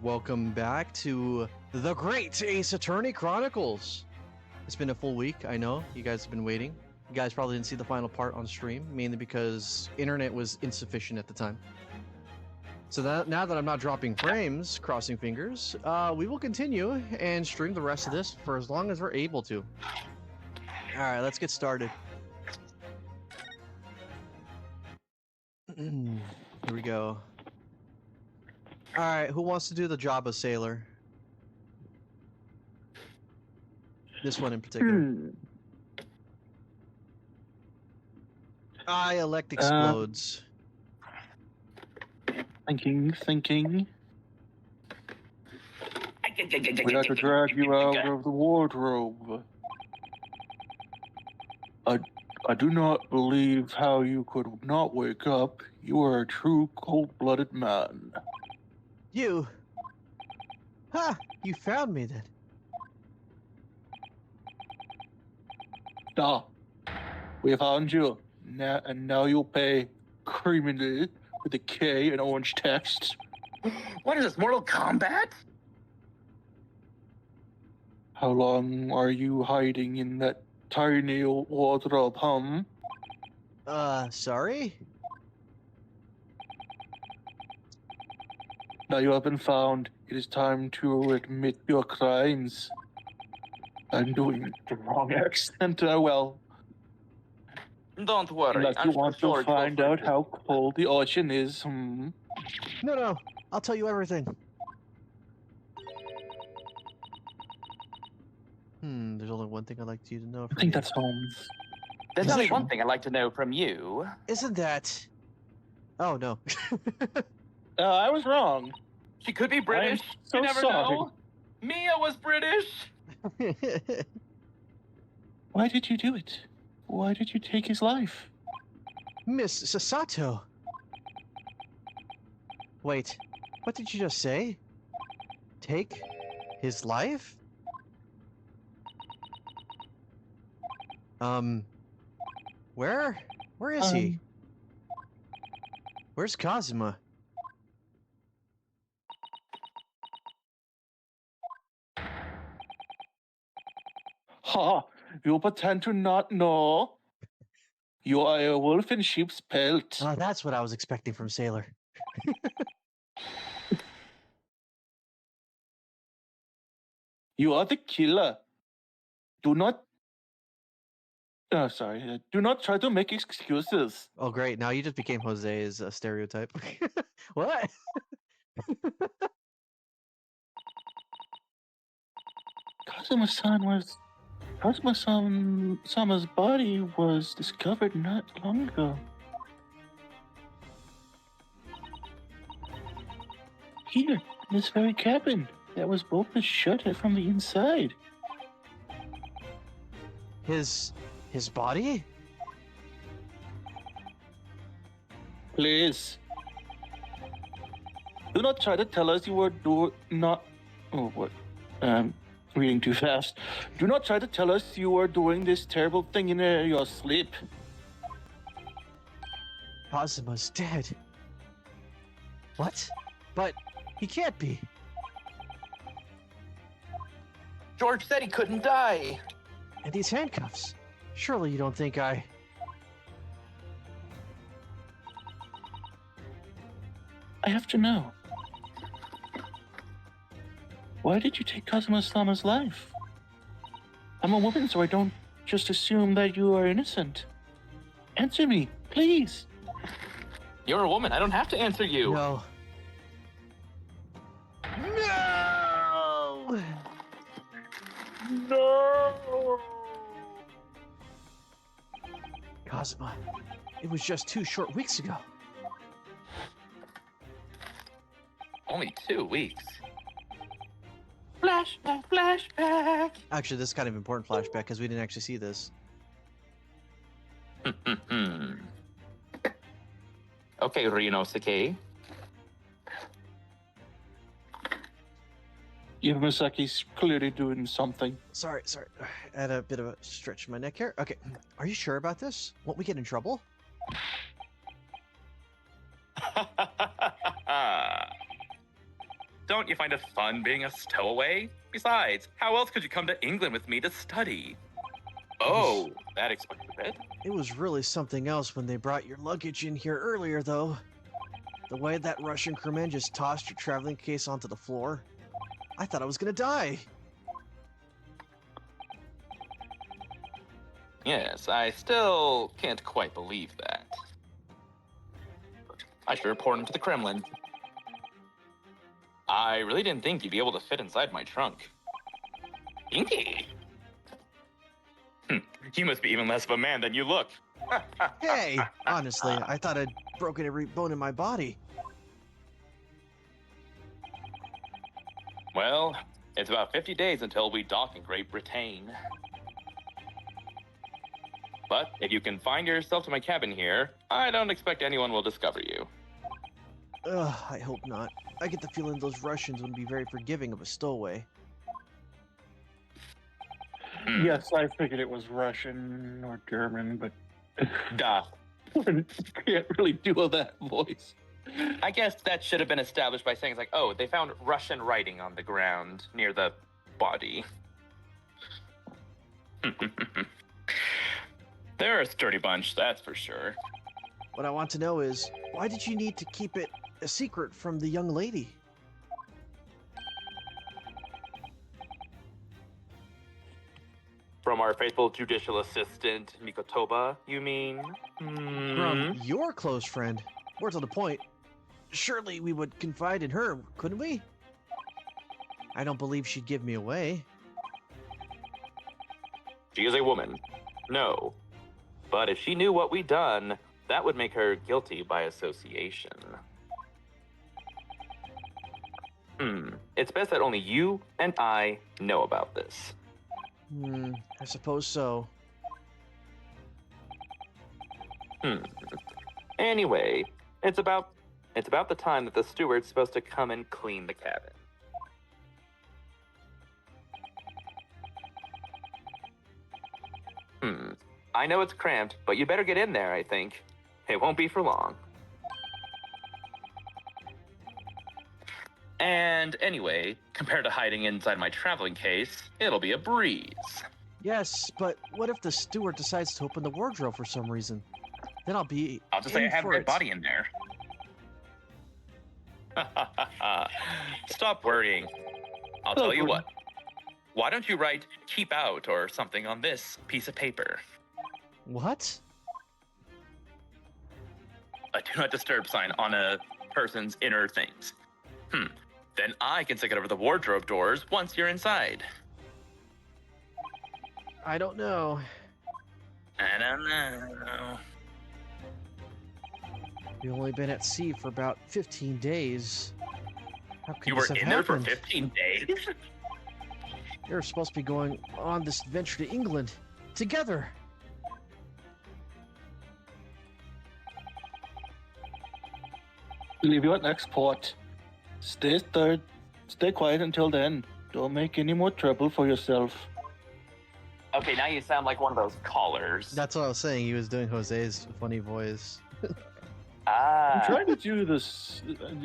welcome back to the Great Ace Attorney Chronicles. It's been a full week, I know. You guys have been waiting. You guys probably didn't see the final part on stream, mainly because internet was insufficient at the time. So now that I'm not dropping frames, crossing fingers, we will continue and stream the rest of this for as long as we're able to. Alright, let's get started. Here we go. Alright, who wants to do the job of sailor? This one in particular. I elect explodes. Thinking. We had to drag you out of the wardrobe. I do not believe how you could not wake up. You are a true cold-blooded man. You? Ha! You found me then. Ah, we found you. And now you'll pay criminally with a K and orange text. What is this, Mortal Kombat? How long are you hiding in that tiny wardrobe, Sorry? Now you have been found. It is time to admit your crimes. I'm doing the wrong accent, well. Don't worry. Unless you want to find out how cold the ocean is, No, I'll tell you everything. There's only one thing I'd like you to know. I think that's Holmes. There's only one thing I'd like to know from you. Isn't that... Oh, no. I was wrong. She could be British. So You never sorry. know. Mia was British. Why did you do it? Why did you take his life? Miss Sasato. Wait, what did you just say? Take his life? Where is he? Where's Kazuma? Ha! You pretend to not know. You are a wolf in sheep's pelt. Oh, that's what I was expecting from Sailor. You are the killer. Do not... Do not try to make excuses. Oh, great. Now you just became Jose's stereotype. What? Kazuma-sama's body was discovered not long ago. Here, in this very cabin that was bolted shut from the inside. His body? Please. Do not try to tell us you were reading too fast. Do not try to tell us you were doing this terrible thing in your sleep. Kazuma's dead. What? But he can't be. George said he couldn't die. And these handcuffs. Surely you don't think I... I have to know. Why did you take Kazuma-sama's life? I'm a woman, so I don't just assume that you are innocent. Answer me, please. You're a woman. I don't have to answer you. No. No! No! Kazuma, it was just 2 short weeks ago. Only 2 weeks. Flashback. Actually, this is kind of important flashback because we didn't actually see this. Okay, Ryunosuke. Yamasaki's clearly doing something. Sorry. I had a bit of a stretch in my neck here. Okay, are you sure about this? Won't we get in trouble? Don't you find it fun being a stowaway? Besides, how else could you come to England with me to study? Oh, that explains a bit. It was really something else when they brought your luggage in here earlier, though. The way that Russian crewman just tossed your traveling case onto the floor. I thought I was gonna die. Yes, I still can't quite believe that. I should report him to the Kremlin. I really didn't think you'd be able to fit inside my trunk. Inky! You must be even less of a man than you look. Hey! Honestly, I thought I'd broken every bone in my body. Well, it's about 50 days until we dock in Great Britain. But if you can find yourself to my cabin here, I don't expect anyone will discover you. Ugh, I hope not. I get the feeling those Russians wouldn't be very forgiving of a stowaway. Yes, I figured it was Russian or German, but Duh. can't really do that voice. I guess that should have been established by saying, like, oh, they found Russian writing on the ground near the body. They're a sturdy bunch, that's for sure. What I want to know is, why did you need to keep it a secret from the young lady? From our faithful judicial assistant, Mikotoba, you mean? From your close friend. More to the point, surely we would confide in her, couldn't we? I don't believe she'd give me away. She is a woman. No. But if she knew what we'd done, that would make her guilty by association. It's best that only you and I know about this. I suppose so. Anyway, it's about the time that the steward's supposed to come and clean the cabin. I know it's cramped, but you better get in there, I think. It won't be for long. And anyway, compared to hiding inside my traveling case, it'll be a breeze. Yes, but what if the steward decides to open the wardrobe for some reason? Then I'll just say I have a dead body in there. Stop worrying. I'll tell you what. Why don't you write "keep out" or something on this piece of paper? What? A do not disturb sign on a person's inner things. Then I can stick it over the wardrobe doors once you're inside. I don't know. I don't know. We've only been at sea for about 15 days. How could You were this have in there for happened? 15 days? You're supposed to be going on this adventure to England together. Leave you at next port. Stay quiet until then. Don't make any more trouble for yourself. Okay, now you sound like one of those callers. That's what I was saying. He was doing Jose's funny voice. I'm trying to do this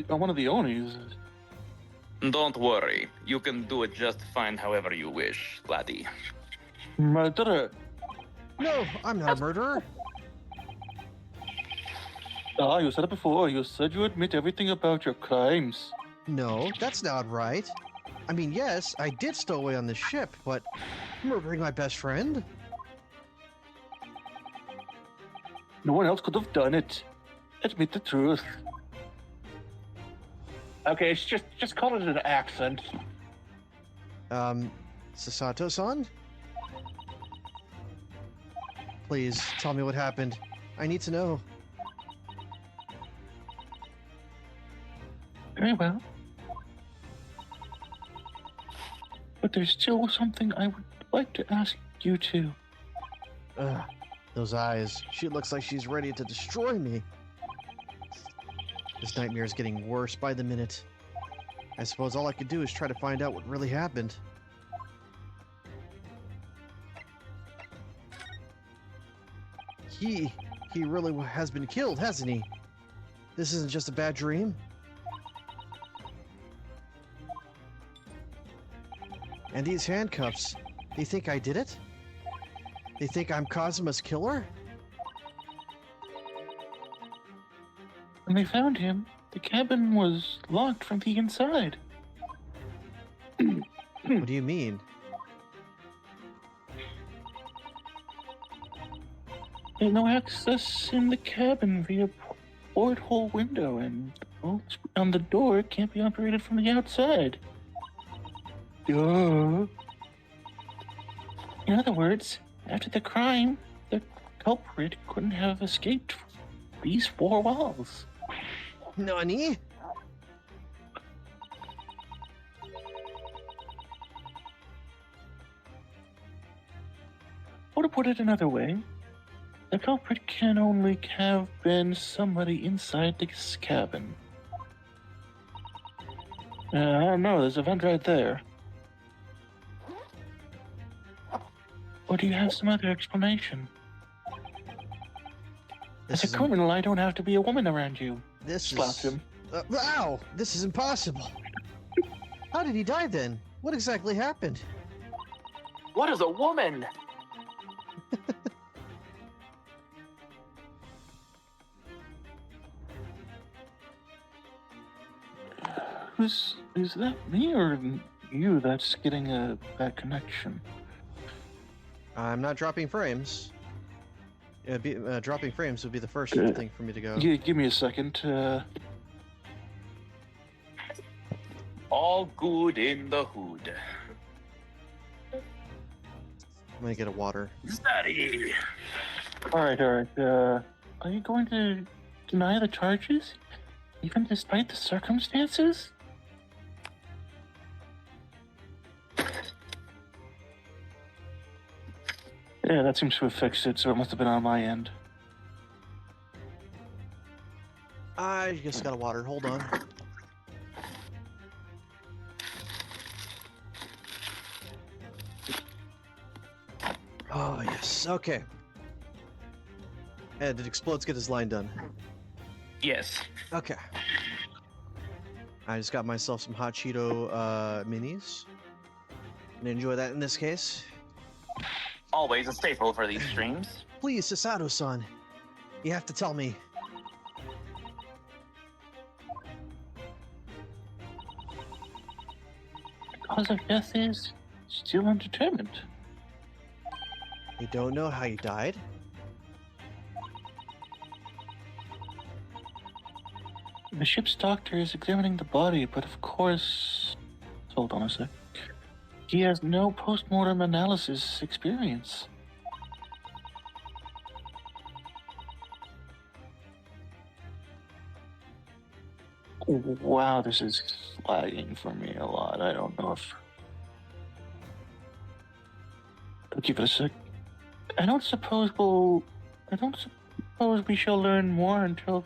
on one of the Onis. Don't worry. You can do it just fine however you wish, laddie. Murderer. No, I'm not a murderer. Ah, you said it before. You said you admit everything about your crimes. No, that's not right. I mean, yes, I did stow away on the ship, but murdering my best friend? No one else could have done it. Admit the truth. Okay, it's just call it an accent. Sasato-san? Please, tell me what happened. I need to know. Very well. But there's still something I would like to ask you too. Ugh, those eyes. She looks like she's ready to destroy me. This nightmare is getting worse by the minute. I suppose all I could do is try to find out what really happened. He really has been killed, hasn't he? This isn't just a bad dream? And these handcuffs, they think I did it? They think I'm Kazuma's killer? When they found him, the cabin was locked from the inside. What do you mean? There's no access in the cabin via porthole window, and the bolts on the door can't be operated from the outside. Duh. In other words, after the crime, the culprit couldn't have escaped these four walls. Nani? Or to put it another way, the culprit can only have been somebody inside this cabin. I don't know, there's a vent right there. Or do you have some other explanation? As a criminal, I don't have to be a woman around you. This Slaps is... him. Ow! This is impossible. How did he die then? What exactly happened? What is a woman? Is that me or you that's getting a bad connection? I'm not dropping frames. Dropping frames would be the first Good. thing for me to go. Give me a second. All good in the hood. I'm gonna get a water. Study. All right. Are you going to deny the charges, even despite the circumstances? Yeah, that seems to have fixed it, so it must have been on my end. I just got a water. Hold on. Oh, yes. Okay. And did Explodes get his line done? Yes. Okay. I just got myself some hot Cheeto minis. And enjoy that in this case. Always a staple for these streams. Please, Sasato-san. You have to tell me. The cause of death is still undetermined. You don't know how you died? The ship's doctor is examining the body, but of course... Hold on a sec. He has no post-mortem analysis experience. Wow, this is lagging for me a lot. I don't know if... I'll give it a sec. I don't suppose we shall learn more until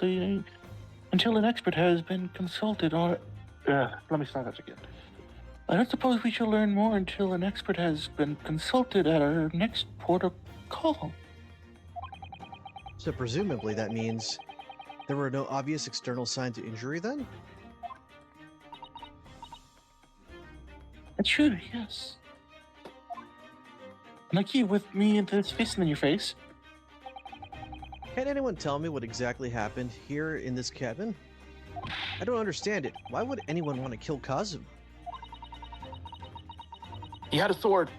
an expert has been consulted or... let me start that again. I don't suppose we shall learn more until an expert has been consulted at our next port of call. So presumably that means there were no obvious external signs of injury then? That should, yes. Like you with me and this fist in your face. Can anyone tell me what exactly happened here in this cabin? I don't understand it. Why would anyone want to kill Kazuma? He had a sword.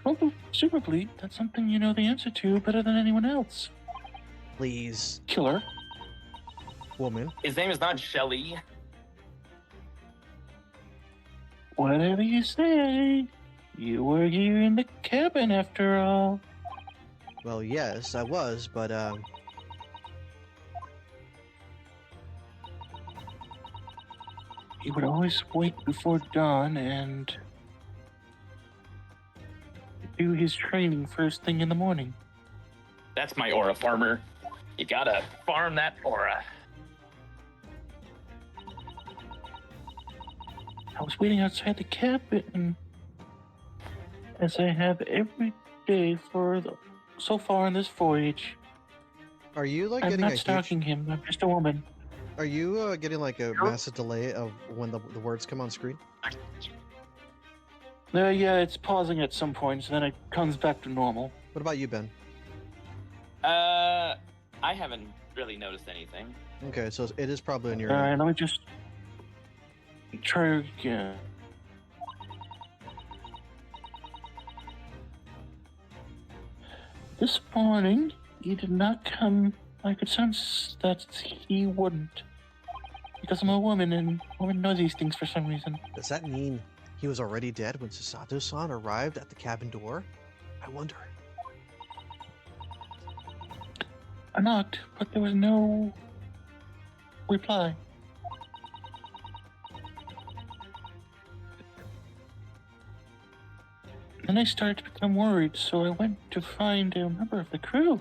Well, presumably, that's something you know the answer to better than anyone else. Please, Killer. woman. His name is not Shelly. Whatever you say. You were here in the cabin after all. Well, yes, I was, but, He would always wait before dawn and do his training first thing in the morning. That's my aura farmer. You gotta farm that aura. I was waiting outside the cabin, as I have every day so far on this voyage. are you, like, I'm getting not stalking him, I'm just a woman. Are you, getting, like, a massive delay of when the words come on screen? Yeah, it's pausing at some points, then it comes back to normal. What about you, Ben? I haven't really noticed anything. Okay, so it is probably on your Alright, end. let me just try again. This morning, he did not come. I could sense that he wouldn't. Because I'm a woman, and women know these things for some reason. Does that mean he was already dead when Sasato-san arrived at the cabin door? I wonder. I knocked, but there was no reply. Then I started to become worried, so I went to find a member of the crew.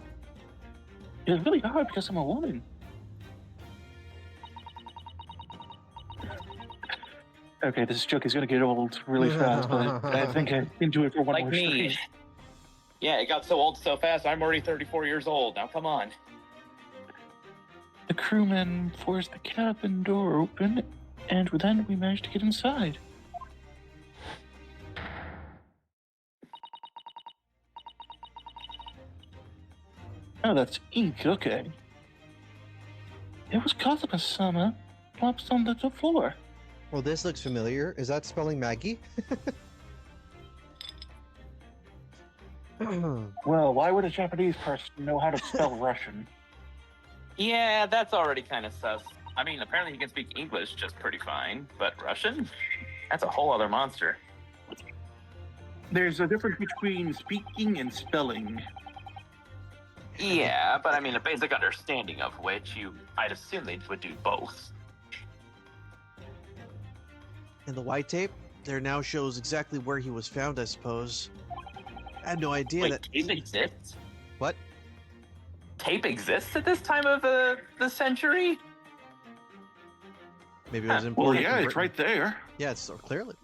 It was really hard because I'm a woman. Okay, this joke is gonna get old really fast, but I think I can do it for one Like more me. stream. Yeah, it got so old so fast. I'm already 34 years old. Now come on. The crewman forced the cabin door open, and then we managed to get inside. Oh, that's ink, okay. It was Kazuma-sama plops on the floor. Well, this looks familiar. Is that spelling Maggie? Well, why would a Japanese person know how to spell Russian? Yeah, that's already kind of sus. I mean, apparently he can speak English just pretty fine, but Russian? That's a whole other monster. There's a difference between speaking and spelling. Yeah, but I mean, a basic understanding of which I'd assume they would do both. And the white tape there now shows exactly where he was found, I suppose. I had no idea Wait, that. tape exists? What? Tape exists at this time of the century? Maybe it was Huh. in. Well, in yeah, it's Britain. right there. Yeah, it's so clearly.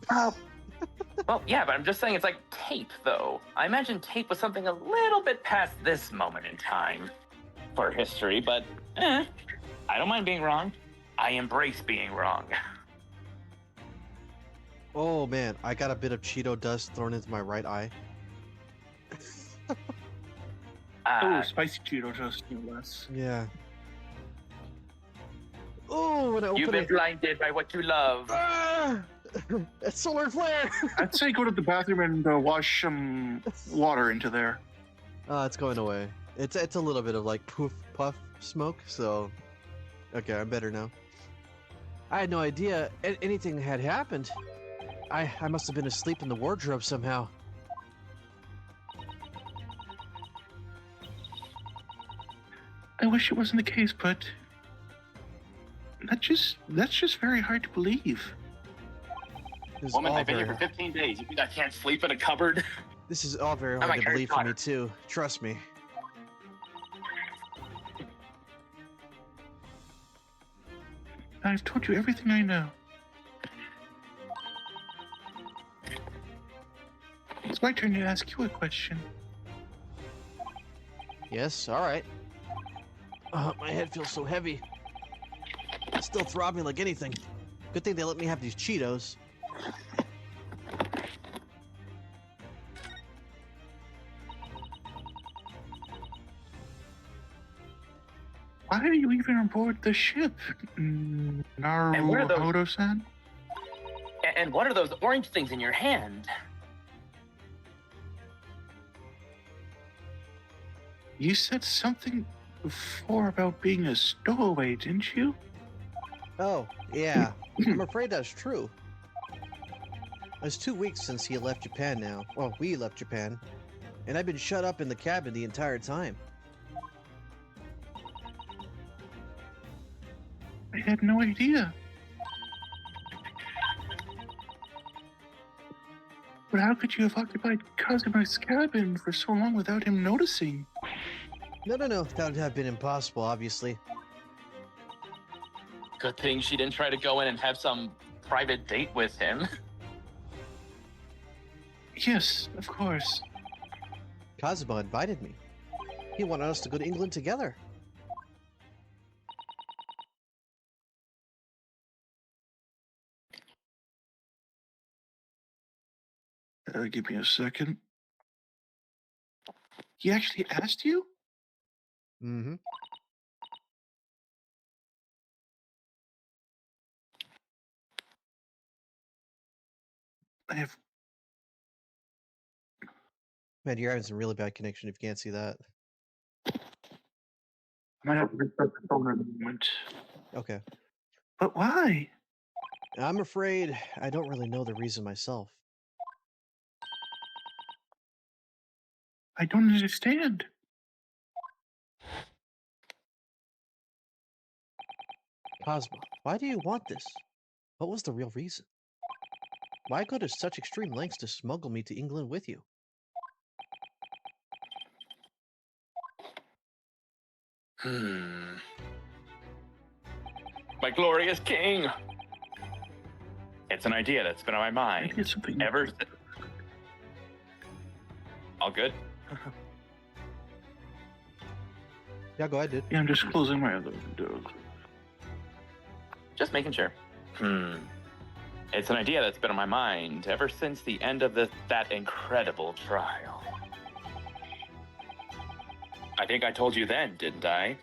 Well, yeah, but I'm just saying it's like tape, though. I imagine tape was something a little bit past this moment in time for history, but I don't mind being wrong. I embrace being wrong. Oh man, I got a bit of Cheeto dust thrown into my right eye. Oh, spicy Cheeto toast, no less. Yeah. Oh, when I You've open been it. blinded by what you love. Ah! It's solar flare. I'd say go to the bathroom and wash some water into there. It's going away. It's a little bit of like poof puff smoke, so okay, I'm better now. I had no idea anything had happened. I must have been asleep in the wardrobe somehow. I wish it wasn't the case, but that's just very hard to believe. This is Woman, all I've been here very- for 15 days. You think I can't sleep in a cupboard? This is all very I'm hard like to Harry believe for me Potter. too. Trust me. I've told you everything I know. It's my turn to ask you a question. Yes, all right. My head feels so heavy. It's still throbbing like anything. Good thing they let me have these Cheetos. Why are you even on board the ship, And what are those- Naruhodo-san? And what are those orange things in your hand? You said something before about being a stowaway, didn't you? Oh, yeah. I'm afraid that's true. It's 2 weeks since he left Japan now. Well, we left Japan. And I've been shut up in the cabin the entire time. I had no idea. But how could you have occupied Kazuma's cabin for so long without him noticing? No. That would have been impossible, obviously. Good thing she didn't try to go in and have some private date with him. Yes, of course. Kazuma invited me. He wanted us to go to England together. Give me a second. He actually asked you? Mm-hmm. I have. Man, you're having some really bad connection if you can't see that. I might have to restart the phone in a moment. Okay. But why? I'm afraid I don't really know the reason myself. I don't understand. Cosmo, why do you want this? What was the real reason? Why go to such extreme lengths to smuggle me to England with you? My glorious king! It's an idea that's been on my mind Maybe it's something. ever since. All good? Yeah, go ahead, dude. Yeah, I'm just closing my other window. Just making sure. It's an idea that's been on my mind ever since the end of that incredible trial. I think I told you then, didn't I?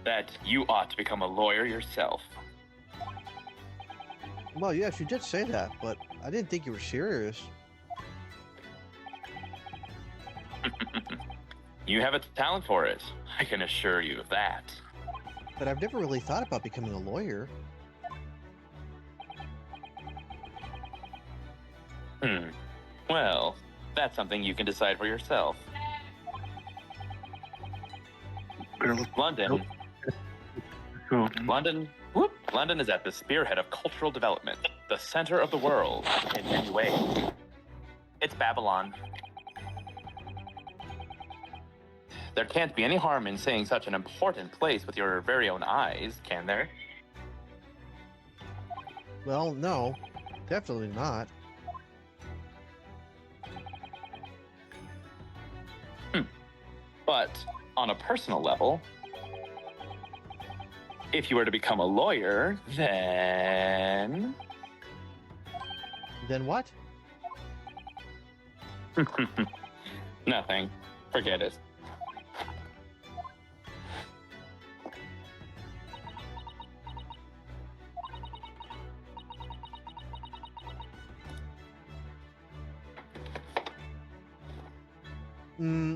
That you ought to become a lawyer yourself. Well, yes, you did say that, but I didn't think you were serious. You have a talent for it. I can assure you of that. But I've never really thought about becoming a lawyer. Well, that's something you can decide for yourself. London. London is at the spearhead of cultural development, the center of the world in many ways. It's Babylon. There can't be any harm in seeing such an important place with your very own eyes, can there? Well, no, definitely not. But on a personal level, if you were to become a lawyer, then... Then what? Nothing. Forget it.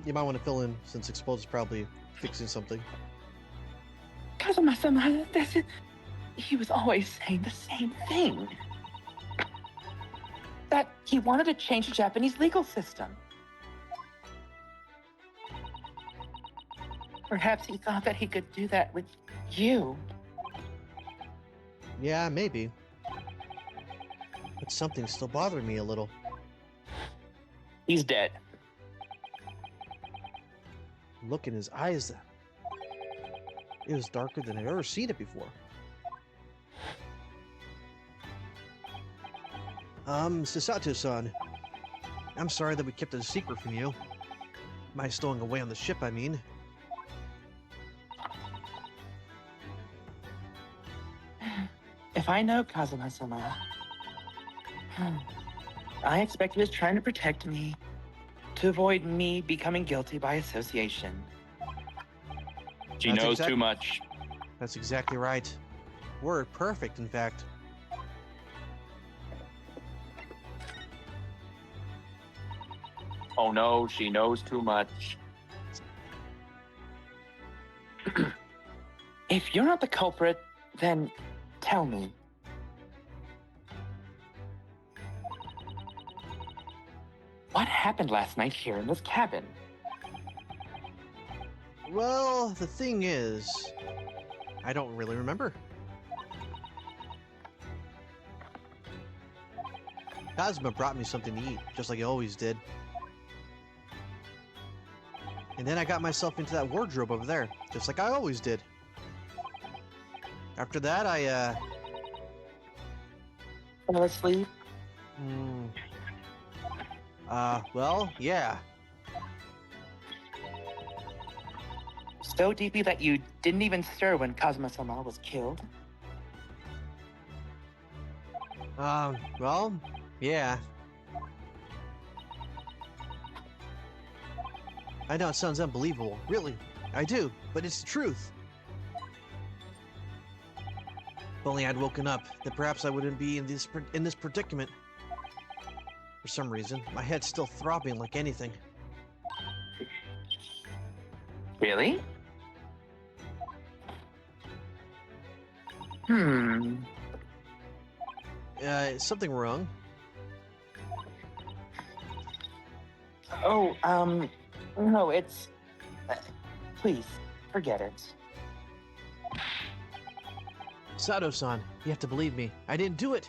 You might want to fill in since Exposed is probably fixing something. Kazuma-sama, that's it. He was always saying the same thing. That he wanted to change the Japanese legal system. Perhaps he thought that he could do that with you. Yeah, maybe. But something's still bothering me a little. He's dead. Look in his eyes then. It was darker than I've ever seen it before. Sasato-san. I'm sorry that we kept it a secret from you. My stowing away on the ship, I mean. If I know Kazuma-sama, I expect he was trying to protect me, to avoid me becoming guilty by association. She knows too much. That's exactly right. Word perfect, in fact. Oh no, she knows too much. If you're not the culprit, then tell me. What happened last night here in this cabin? Well, the thing is, I don't really remember. Kazuma brought me something to eat, just like he always did. And then I got myself into that wardrobe over there, just like I always did. After that, I, Fell asleep? well, yeah. So deeply that you didn't even stir when Kazuma-sama was killed? Well, yeah. I know it sounds unbelievable. Really, I do, but it's the truth. If only I'd woken up, then perhaps I wouldn't be in this predicament. For some reason, my head's still throbbing like anything. Really? Hmm. Is something wrong? Oh, no, it's... please, forget it. Sato-san, you have to believe me. I didn't do it.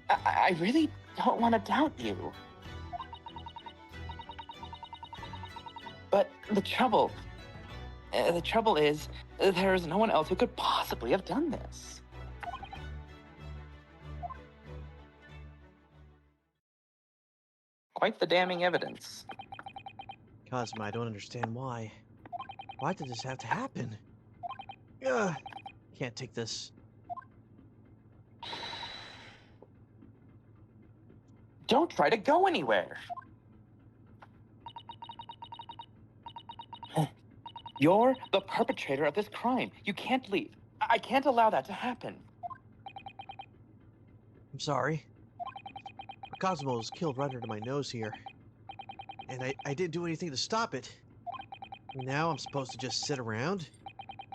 I really don't want to doubt you. But the trouble is, there's no one else who could possibly have done this. Quite the damning evidence. Cosmo, I don't understand why. Why did this have to happen? Ugh, can't take this. Don't try to go anywhere. You're the perpetrator of this crime. You can't leave. I can't allow that to happen. I'm sorry. Cosmo was killed right under my nose here. And I didn't do anything to stop it. Now I'm supposed to just sit around?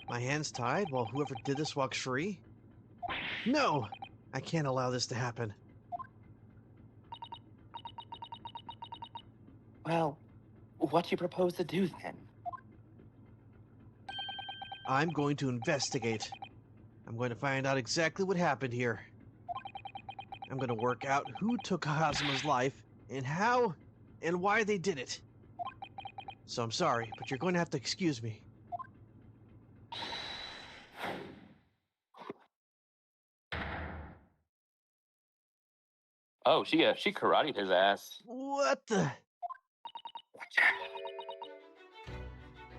My hands tied while whoever did this walks free? No! I can't allow this to happen. Well, what do you propose to do then? I'm going to investigate. I'm going to find out exactly what happened here. I'm going to work out who took Cosmo's life and how and why they did it. So I'm sorry, but you're going to have to excuse me. Oh, she karate'd his ass. What the?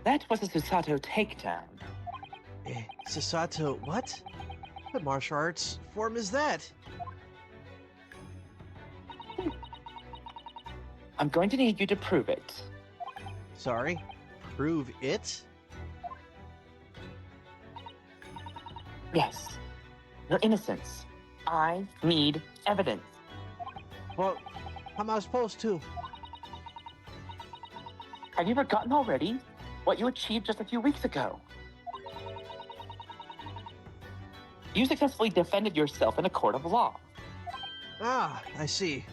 That was a Susato takedown. Sasato, what? What martial arts form is that? I'm going to need you to prove it. Sorry? Prove it? Yes, your innocence. I need evidence. Well, how am I supposed to? Have you forgotten already what you achieved just a few weeks ago? You successfully defended yourself in a court of law. Ah, I see.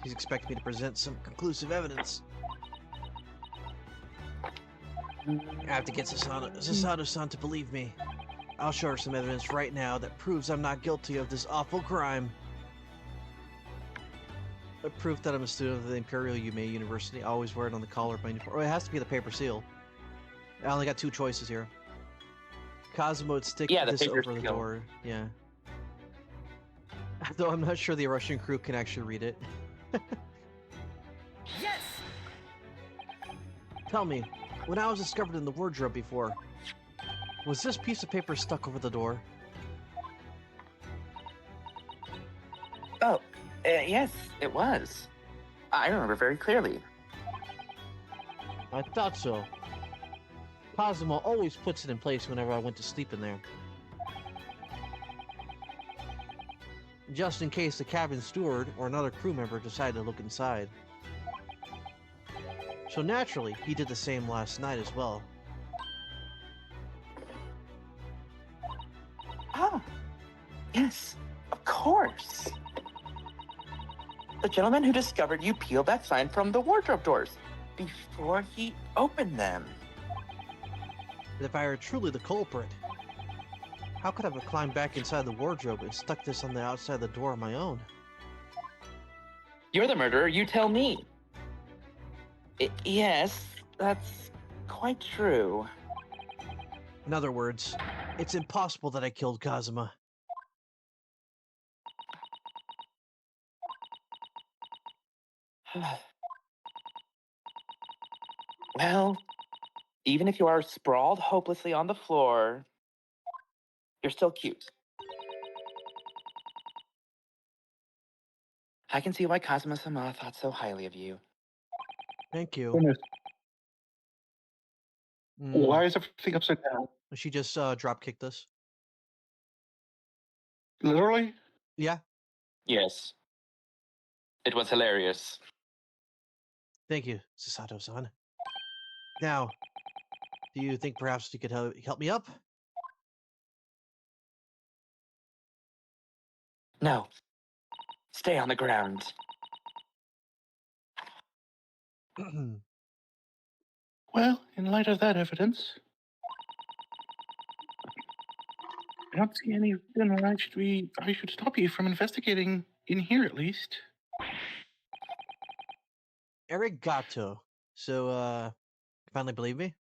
He's expecting me to present some conclusive evidence. I have to get Sasato-san to believe me. I'll show her some evidence right now that proves I'm not guilty of this awful crime. A proof that I'm a student of the Imperial Yume University. I always wear it on the collar of my uniform. Oh, it has to be the paper seal. I only got two choices here. Cosmo would stick Yeah, the this paper over the seal. door. Yeah. Though I'm not sure the Russian crew can actually read it. Yes! Tell me, when I was discovered in the wardrobe before, was this piece of paper stuck over the door? Oh, yes, it was. I remember very clearly. I thought so. Cosmo always puts it in place whenever I went to sleep in there. Just in case the cabin steward or another crew member decided to look inside. So naturally, he did the same last night as well. Ah, yes, of course. The gentleman who discovered you peeled that sign from the wardrobe doors before he opened them. But if I were truly the culprit, how could I have climbed back inside the wardrobe and stuck this on the outside of the door on my own? You're the murderer, you tell me. Yes, that's quite true. In other words, it's impossible that I killed Kazuma. Well, even if you are sprawled hopelessly on the floor, you're still cute. I can see why Kazuma-sama thought so highly of you. Thank you. Goodness, Mm, why is everything upside down? she just drop kicked us. Literally? Yeah. Yes. It was hilarious. Thank you, Sasato-san. Now, do you think perhaps you could help me up? No. Stay on the ground. Well, in light of that evidence, I don't see any reason why I should stop you from investigating in here at least. Arigato. So, finally believe me?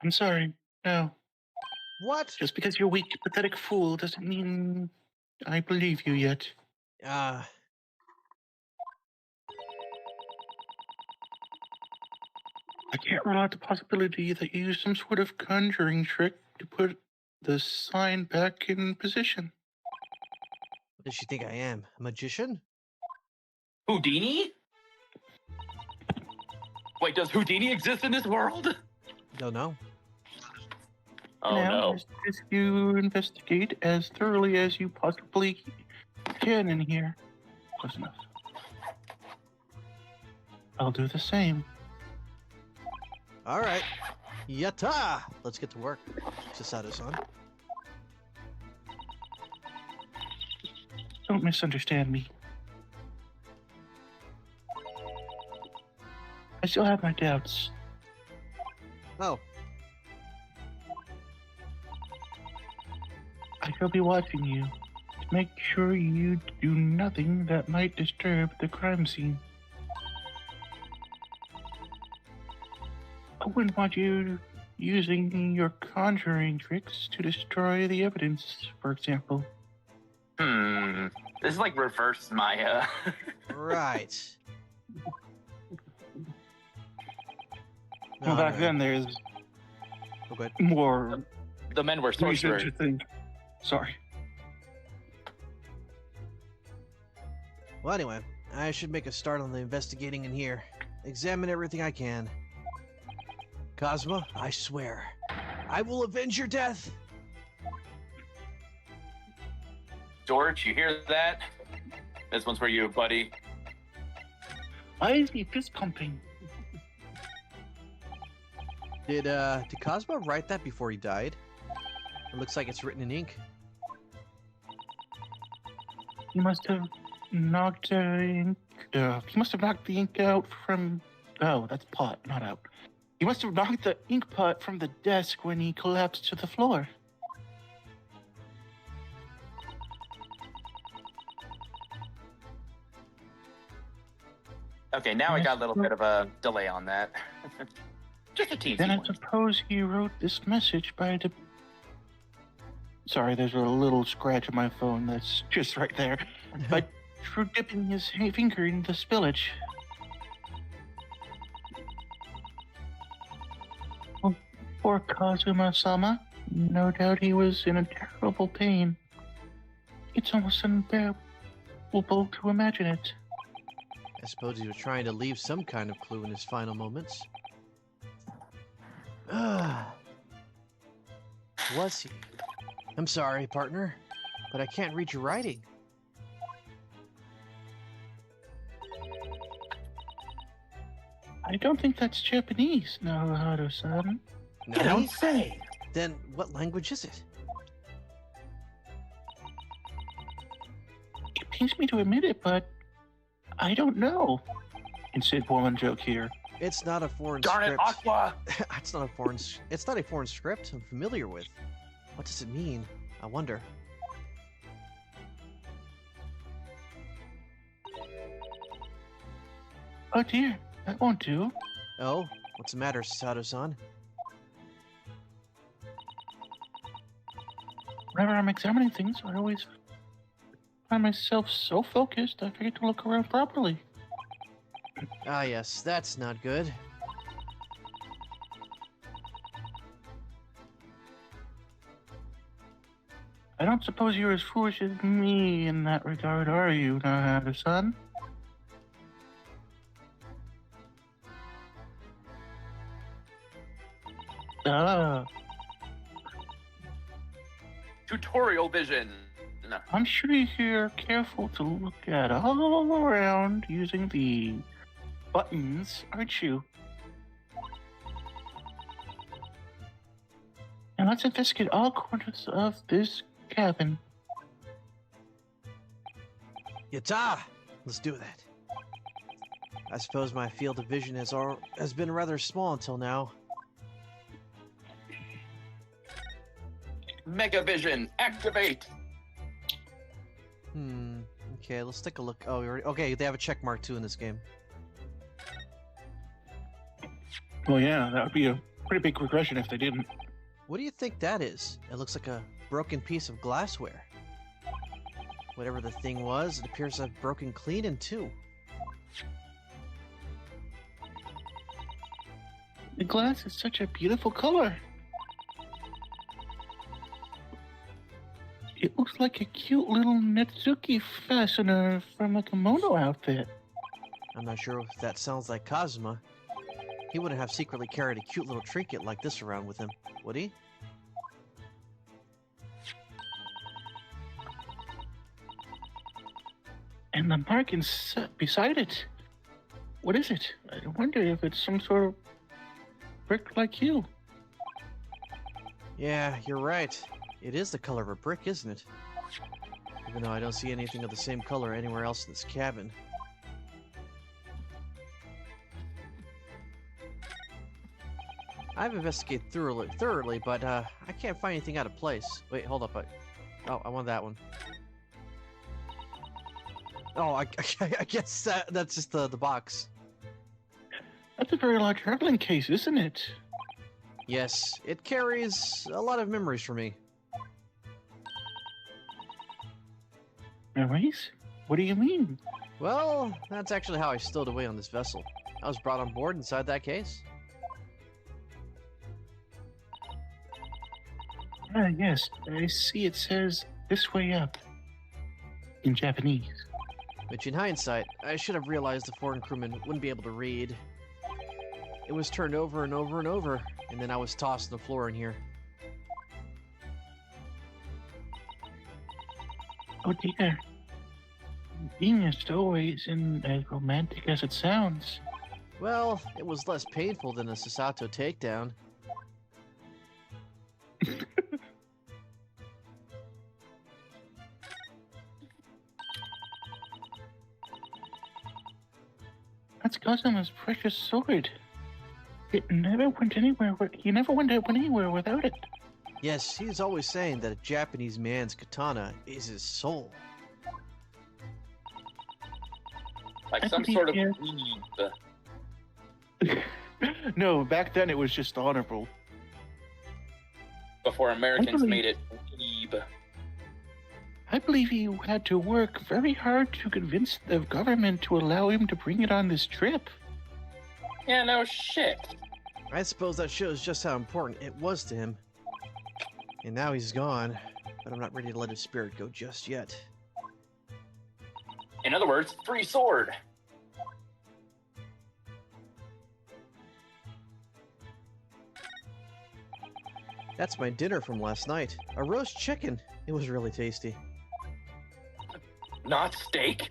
I'm sorry. No. What? Just because you're a weak, pathetic fool doesn't mean I believe you yet. Uh, I can't rule out the possibility that you used some sort of conjuring trick to put the sign back in position. what does she think I am? A magician? Houdini? Wait, does Houdini exist in this world? Don't know. Oh Now, no. I suggest you investigate as thoroughly as you possibly can in here. Close enough. I'll do the same. All right. Yatta! Let's get to work, Sasato-san. Don't misunderstand me. I still have my doubts. Oh, I shall be watching you to make sure you do nothing that might disturb the crime scene. I wouldn't want you using your conjuring tricks to destroy the evidence, for example. This is like reverse Maya. right. Well, Oh, back no. then there's Oh, good. more The men were reason sorcerers. to think. Sorry. Well, anyway, I should make a start on the investigating in here. Examine everything I can. Cosmo, I swear, I will avenge your death. George, you hear that? This one's for you, buddy. Why is he fist pumping? Did Cosmo write that before he died? It looks like it's written in ink. He must have knocked ink. He must have knocked the ink out from. Oh, that's pot, not out. He must have knocked the ink pot from the desk when he collapsed to the floor. Okay, now I got a little bit of a delay on that. Just a teensy Then I one. suppose he wrote this message by the. Sorry, there's a little scratch on my phone that's just right there. But through dipping his finger in the spillage. Oh, poor Kazuma-sama. No doubt he was in a terrible pain. It's almost unbearable to imagine it. I suppose he was trying to leave some kind of clue in his final moments. Was he? I'm sorry, partner, but I can't read your writing. I don't think that's Japanese, Naruto-san. You don't say. Then what language is it? It pains me to admit it, but I don't know. Instant woman joke here. It's not a foreign Darn it, script. Aqua! It's not a foreign. It's not a foreign script I'm familiar with. What does it mean? I wonder. Oh dear, that won't do. Oh, what's the matter, Sato-san? Whenever I'm examining things, I always find myself so focused I forget to look around properly. Ah, yes, that's not good. I don't suppose you're as foolish as me in that regard, are you, Nahada-san? Ah, Tutorial vision. I'm sure you're careful to look at all around using the buttons, aren't you? And let's investigate all corners of this cabin. Yata! Let's do that. I suppose my field of vision has been rather small until now. Mega vision, activate. Okay, let's take a look. Oh, okay, they have a check mark too in this game. Well, yeah, that would be a pretty big regression if they didn't. What do you think that is? It looks like a broken piece of glassware. Whatever the thing was, it appears to have broken clean in two. The glass is such a beautiful color. It looks like a cute little Netsuki fastener from a kimono outfit. I'm not sure if that sounds like Kazuma. He wouldn't have secretly carried a cute little trinket like this around with him, would he? And the mark beside it. What is it? I wonder if it's some sort of brick like you. Yeah, you're right. It is the color of a brick, isn't it? Even though I don't see anything of the same color anywhere else in this cabin. I've investigated thoroughly, but I can't find anything out of place. Wait, hold up. Oh, I want that one. Oh, I guess that's just the box. That's a very large traveling case, isn't it? Yes, it carries a lot of memories for me. Memories? What do you mean? Well, that's actually how I stowed away on this vessel. I was brought on board inside that case. Ah, yes. I see it says this way up in Japanese. Which in hindsight, I should have realized the foreign crewman wouldn't be able to read. It was turned over and over and over, and then I was tossed on the floor in here. Oh dear. Being a stowaway isn't as romantic as it sounds. Well, it was less painful than a Sasato takedown. That's Kazuma's precious sword. It never went anywhere. He never went anywhere without it. Yes, he's always saying that a Japanese man's katana is his soul. Like I some believe sort of you. weeb No, back then it was just honorable. before Americans believe- made it weeb. I believe he had to work very hard to convince the government to allow him to bring it on this trip. Yeah, no shit. I suppose that shows just how important it was to him. And now he's gone, but I'm not ready to let his spirit go just yet. In other words, free sword. That's my dinner from last night. A roast chicken. It was really tasty. Not steak.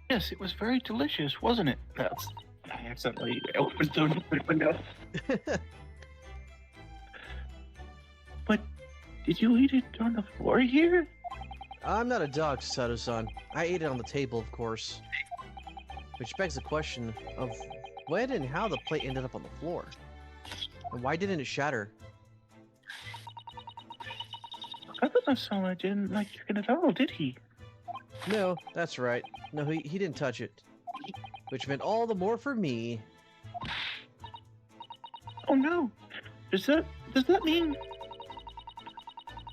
Yes, it was very delicious, wasn't it? I accidentally opened the window. But did you eat it on the floor here? I'm not a dog, Sato-san. I ate it on the table, of course. Which begs the question of when and how the plate ended up on the floor. And why didn't it shatter? I thought that someone didn't like chicken at all, did he? No, that's right. No, he didn't touch it. Which meant all the more for me. Oh no! Does that mean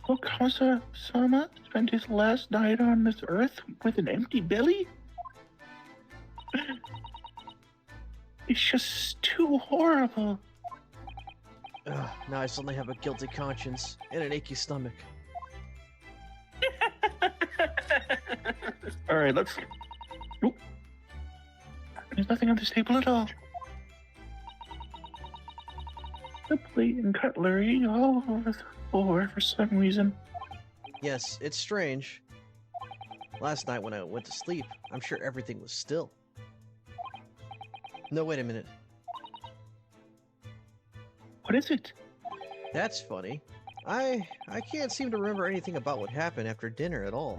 Okasa-sama spent his last night on this earth with an empty belly? It's just too horrible. Ugh, now I suddenly have a guilty conscience and an achy stomach. All right, let's. Oop. There's nothing on this table at all. The plate and cutlery all over the floor for some reason. Yes, it's strange. Last night when I went to sleep, I'm sure everything was still. No, wait a minute. What is it? That's funny. I can't seem to remember anything about what happened after dinner at all.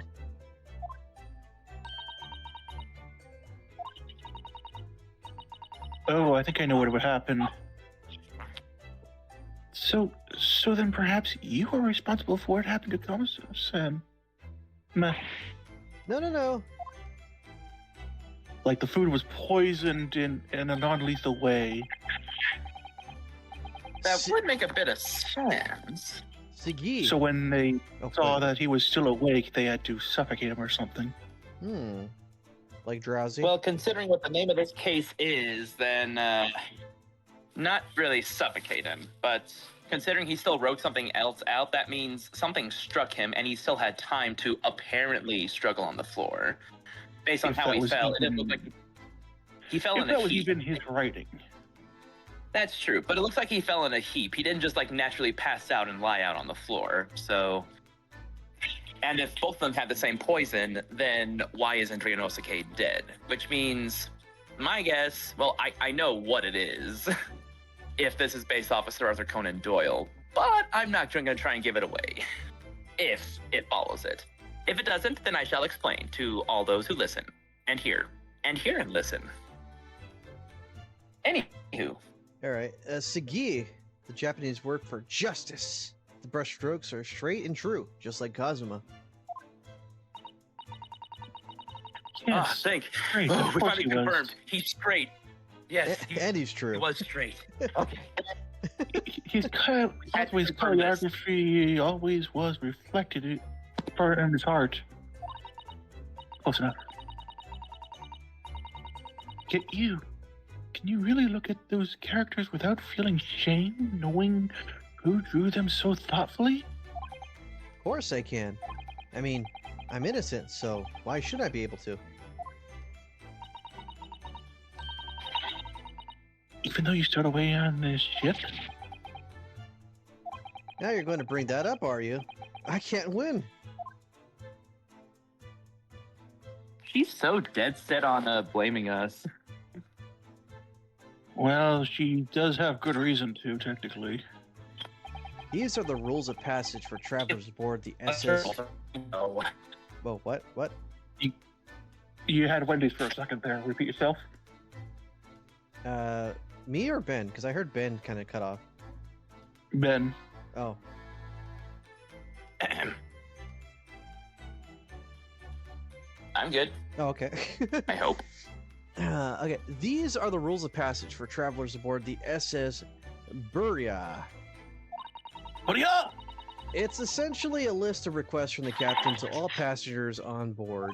Oh, I think I know what would happen. So then perhaps you are responsible for what happened to Thomas and Meh. No. Like the food was poisoned in a non-lethal way. That would make a bit of sense. Sigi. So when they Oh, saw wait. that he was still awake, they had to suffocate him or something. Like drowsy? Well, considering what the name of this case is, then not really suffocate him, but considering he still wrote something else out, that means something struck him and he still had time to apparently struggle on the floor. Based on If how that he was fell, it even- didn't look like he fell If in that a was heap. even his writing. That's true, but it looks like he fell in a heap. He didn't just like naturally pass out and lie out on the floor. So, and if both of them had the same poison, then why isn't Ryunosuke dead? Which means, my guess, well, I know what it is, if this is based off of Sir Arthur Conan Doyle, but I'm not going to try and give it away, if it follows it. If it doesn't, then I shall explain to all those who listen, and hear and listen. Anywho. Alright, Sigi, the Japanese word for justice. The brush strokes are straight and true, just like Kazuma. Yes. Thank. Great. Oh, Of we course finally he was. confirmed. He's straight. Yes, And he's he true. was straight. Okay. His always confirm this. choreography always was reflected in his heart. Close enough. Yet you, can you really look at those characters without feeling shame, knowing who drew them so thoughtfully? Of course I can. I mean, I'm innocent, so why should I be able to? Even though you stowed away on this ship? Now you're going to bring that up, are you? I can't win. She's so dead set on blaming us. Well, she does have good reason to, technically. These are the rules of passage for travelers aboard the SS. No. Whoa, what? What? You had Wendy's for a second there. Repeat yourself. Me or Ben? Because I heard Ben kind of cut off. Ben. Oh. I'm good. Oh, okay. I hope. Okay, these are the rules of passage for travelers aboard the SS Buria. What are you? It's essentially a list of requests from the captain to all passengers on board.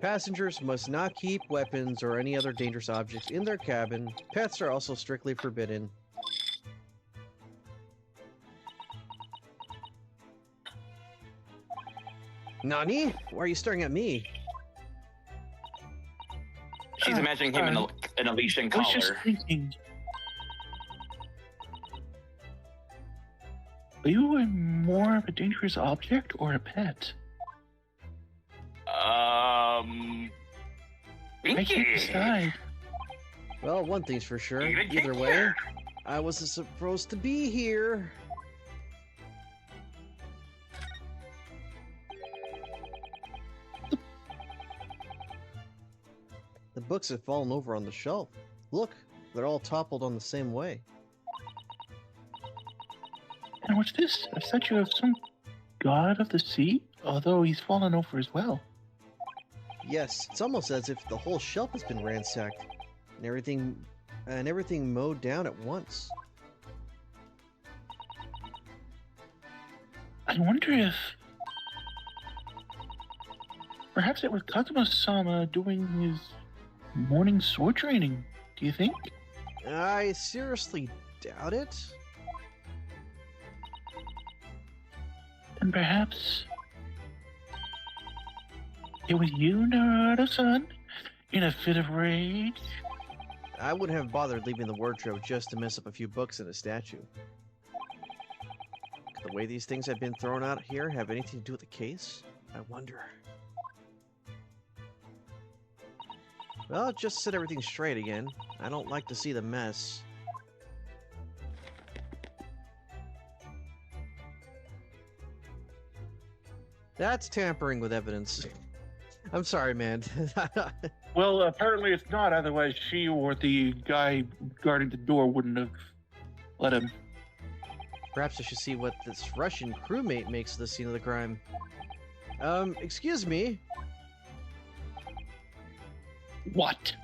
Passengers must not keep weapons or any other dangerous objects in their cabin. Pets are also strictly forbidden. Nani? Why are you staring at me? She's imagining him in an Elysian I was just collar. thinking. Are you more of a dangerous object or a pet? I can't Pinky. decide. Well, one thing's for sure. You didn't Either get way, here. I wasn't supposed to be here. The books have fallen over on the shelf. Look, they're all toppled on the same way. And what's this? A statue of some god of the sea? Although he's fallen over as well. Yes, it's almost as if the whole shelf has been ransacked and everything mowed down at once. I wonder if perhaps it was Kazuma-sama doing his morning sword training. Do you think? I seriously doubt it. And perhaps it was you, Naruto-san, in a fit of rage? I wouldn't have bothered leaving the wardrobe just to mess up a few books and a statue. Could the way these things have been thrown out here have anything to do with the case? I wonder. Well, just set everything straight again. I don't like to see the mess. That's tampering with evidence. I'm sorry, man. Well, apparently it's not, otherwise she or the guy guarding the door wouldn't have let him. Perhaps I should see what this Russian crewmate makes of the scene of the crime. Excuse me? What?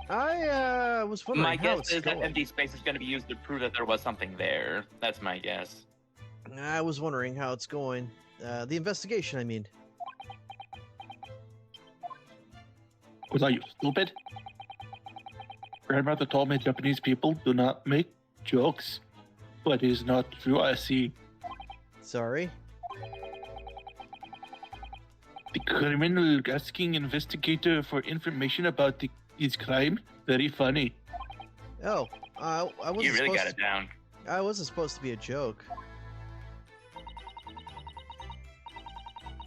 I was wondering My how guess it's is that going. empty space is going to be used to prove that there was something there. That's my guess. I was wondering how it's going. The investigation, I mean. Was I stupid? Grandmother told me Japanese people do not make jokes, but it is not true, I see. Sorry? The criminal asking investigator for information about his crime? Very funny. Oh, I wasn't You really supposed got it down. I wasn't supposed to be a joke.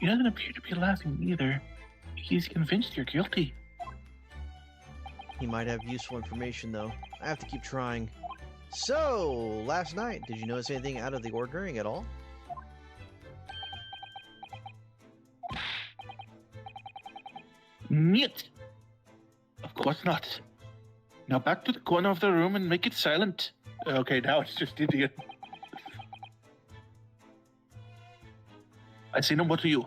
He doesn't appear to be laughing either. He's convinced you're guilty. He might have useful information, though. I have to keep trying. So, last night, did you notice anything out of the ordinary at all? Niet. Of course not. Now back to the corner of the room and make it silent. Okay, now it's just idiot. I say no more to you.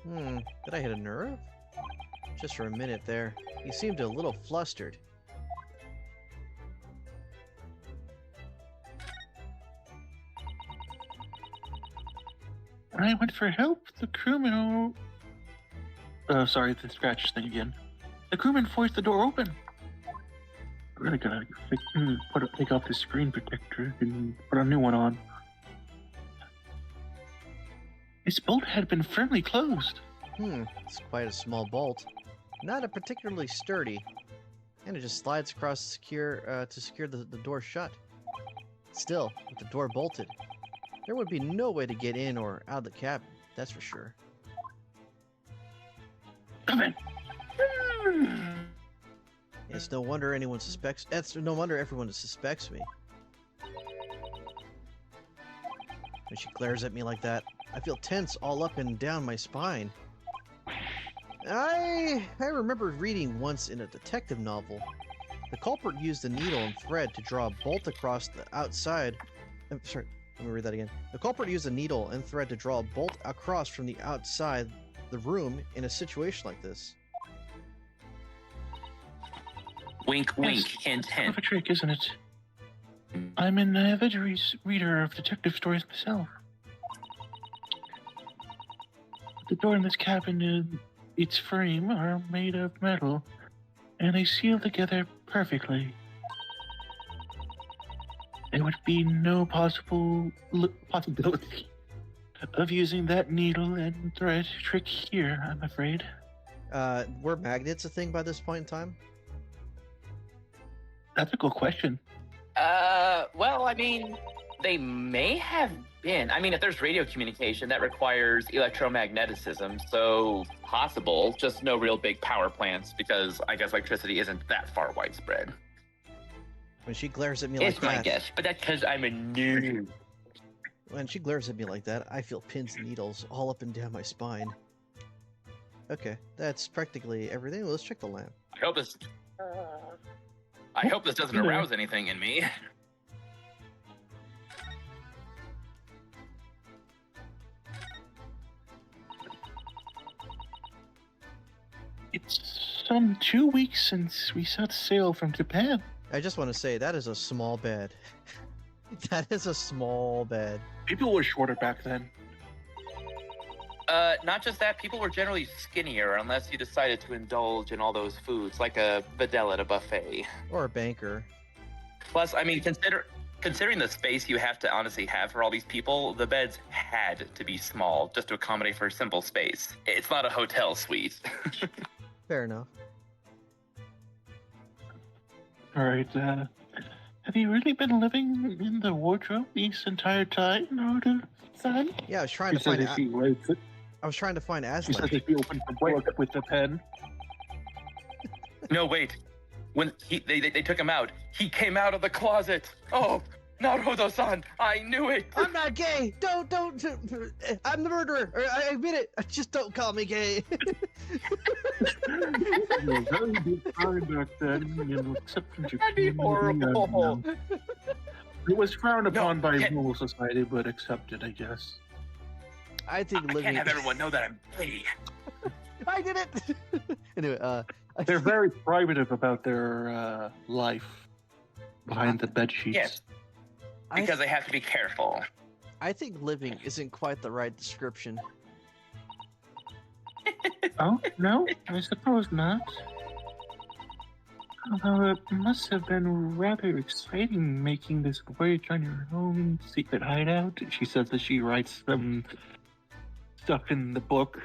Did I hit a nerve? Just for a minute there. You seemed a little flustered. When I went for help, the crewman... Oh, sorry, the scratch thing again. The crewman forced the door open. Really gotta take off the screen protector and put a new one on. This bolt had been firmly closed. It's quite a small bolt. Not a particularly sturdy. And it just slides across to secure the door shut. Still, with the door bolted, there would be no way to get in or out of the cabin, that's for sure. Come in. It's no wonder anyone suspects. It's no wonder everyone suspects me. When she glares at me like that, I feel tense all up and down my spine. I remember reading once in a detective novel. The culprit used a needle and thread to draw a bolt across the outside. Sorry, let me read that again. The culprit used a needle and thread to draw a bolt across from the outside the room in a situation like this. Wink, wink, Yes, hint, Kind hint. of a trick, isn't it? I'm an avid reader of detective stories myself. The door in this cabin and its frame are made of metal, and they seal together perfectly. There would be no possibility of using that needle and thread trick here, I'm afraid. Were magnets a thing by this point in time? That's a good question. Well, I mean, they may have been. I mean, if there's radio communication, that requires electromagnetism, so possible, just no real big power plants, because I guess electricity isn't that far widespread. When she glares at me It's like my that, guess, but that's because I'm a noob. when she glares at me like that, I feel pins and needles all up and down my spine. Okay, that's practically everything. Let's check the lamp. I hope this doesn't Yeah. arouse anything in me. It's some 2 weeks since we set sail from Japan. I just want to say that is a small bed. That is a small bed. People were shorter back then. Not just that, people were generally skinnier unless you decided to indulge in all those foods, like a Videl at a buffet. Or a banker. Plus, I mean, consider considering the space you have to honestly have for all these people, the beds had to be small just to accommodate for simple space. It's not a hotel suite. Fair enough. All right. Have you really been living in the wardrobe this entire time, Order-san? Yeah, I was trying She to says find. that she writes it. I was trying to find She says Aslan. that she opened the book with the pen. No, wait. When they took him out, he came out of the closet. Oh, Naruto-san, I knew it. I'm not gay. Don't. I'm the murderer. I admit it. Just don't call me gay. You're very good time back then, except That'd be horrible. It was frowned upon No, by can't- rule society, but accepted, I guess. I think I living. can't have everyone know that I'm gay. I did it. Anyway, I They're think- very private about their life behind the bed sheets. Yes, because they have to be careful. I think living isn't quite the right description. Oh, no? I suppose not. Although it must have been rather exciting making this voyage on your own secret hideout. She says that she writes some stuff in the book.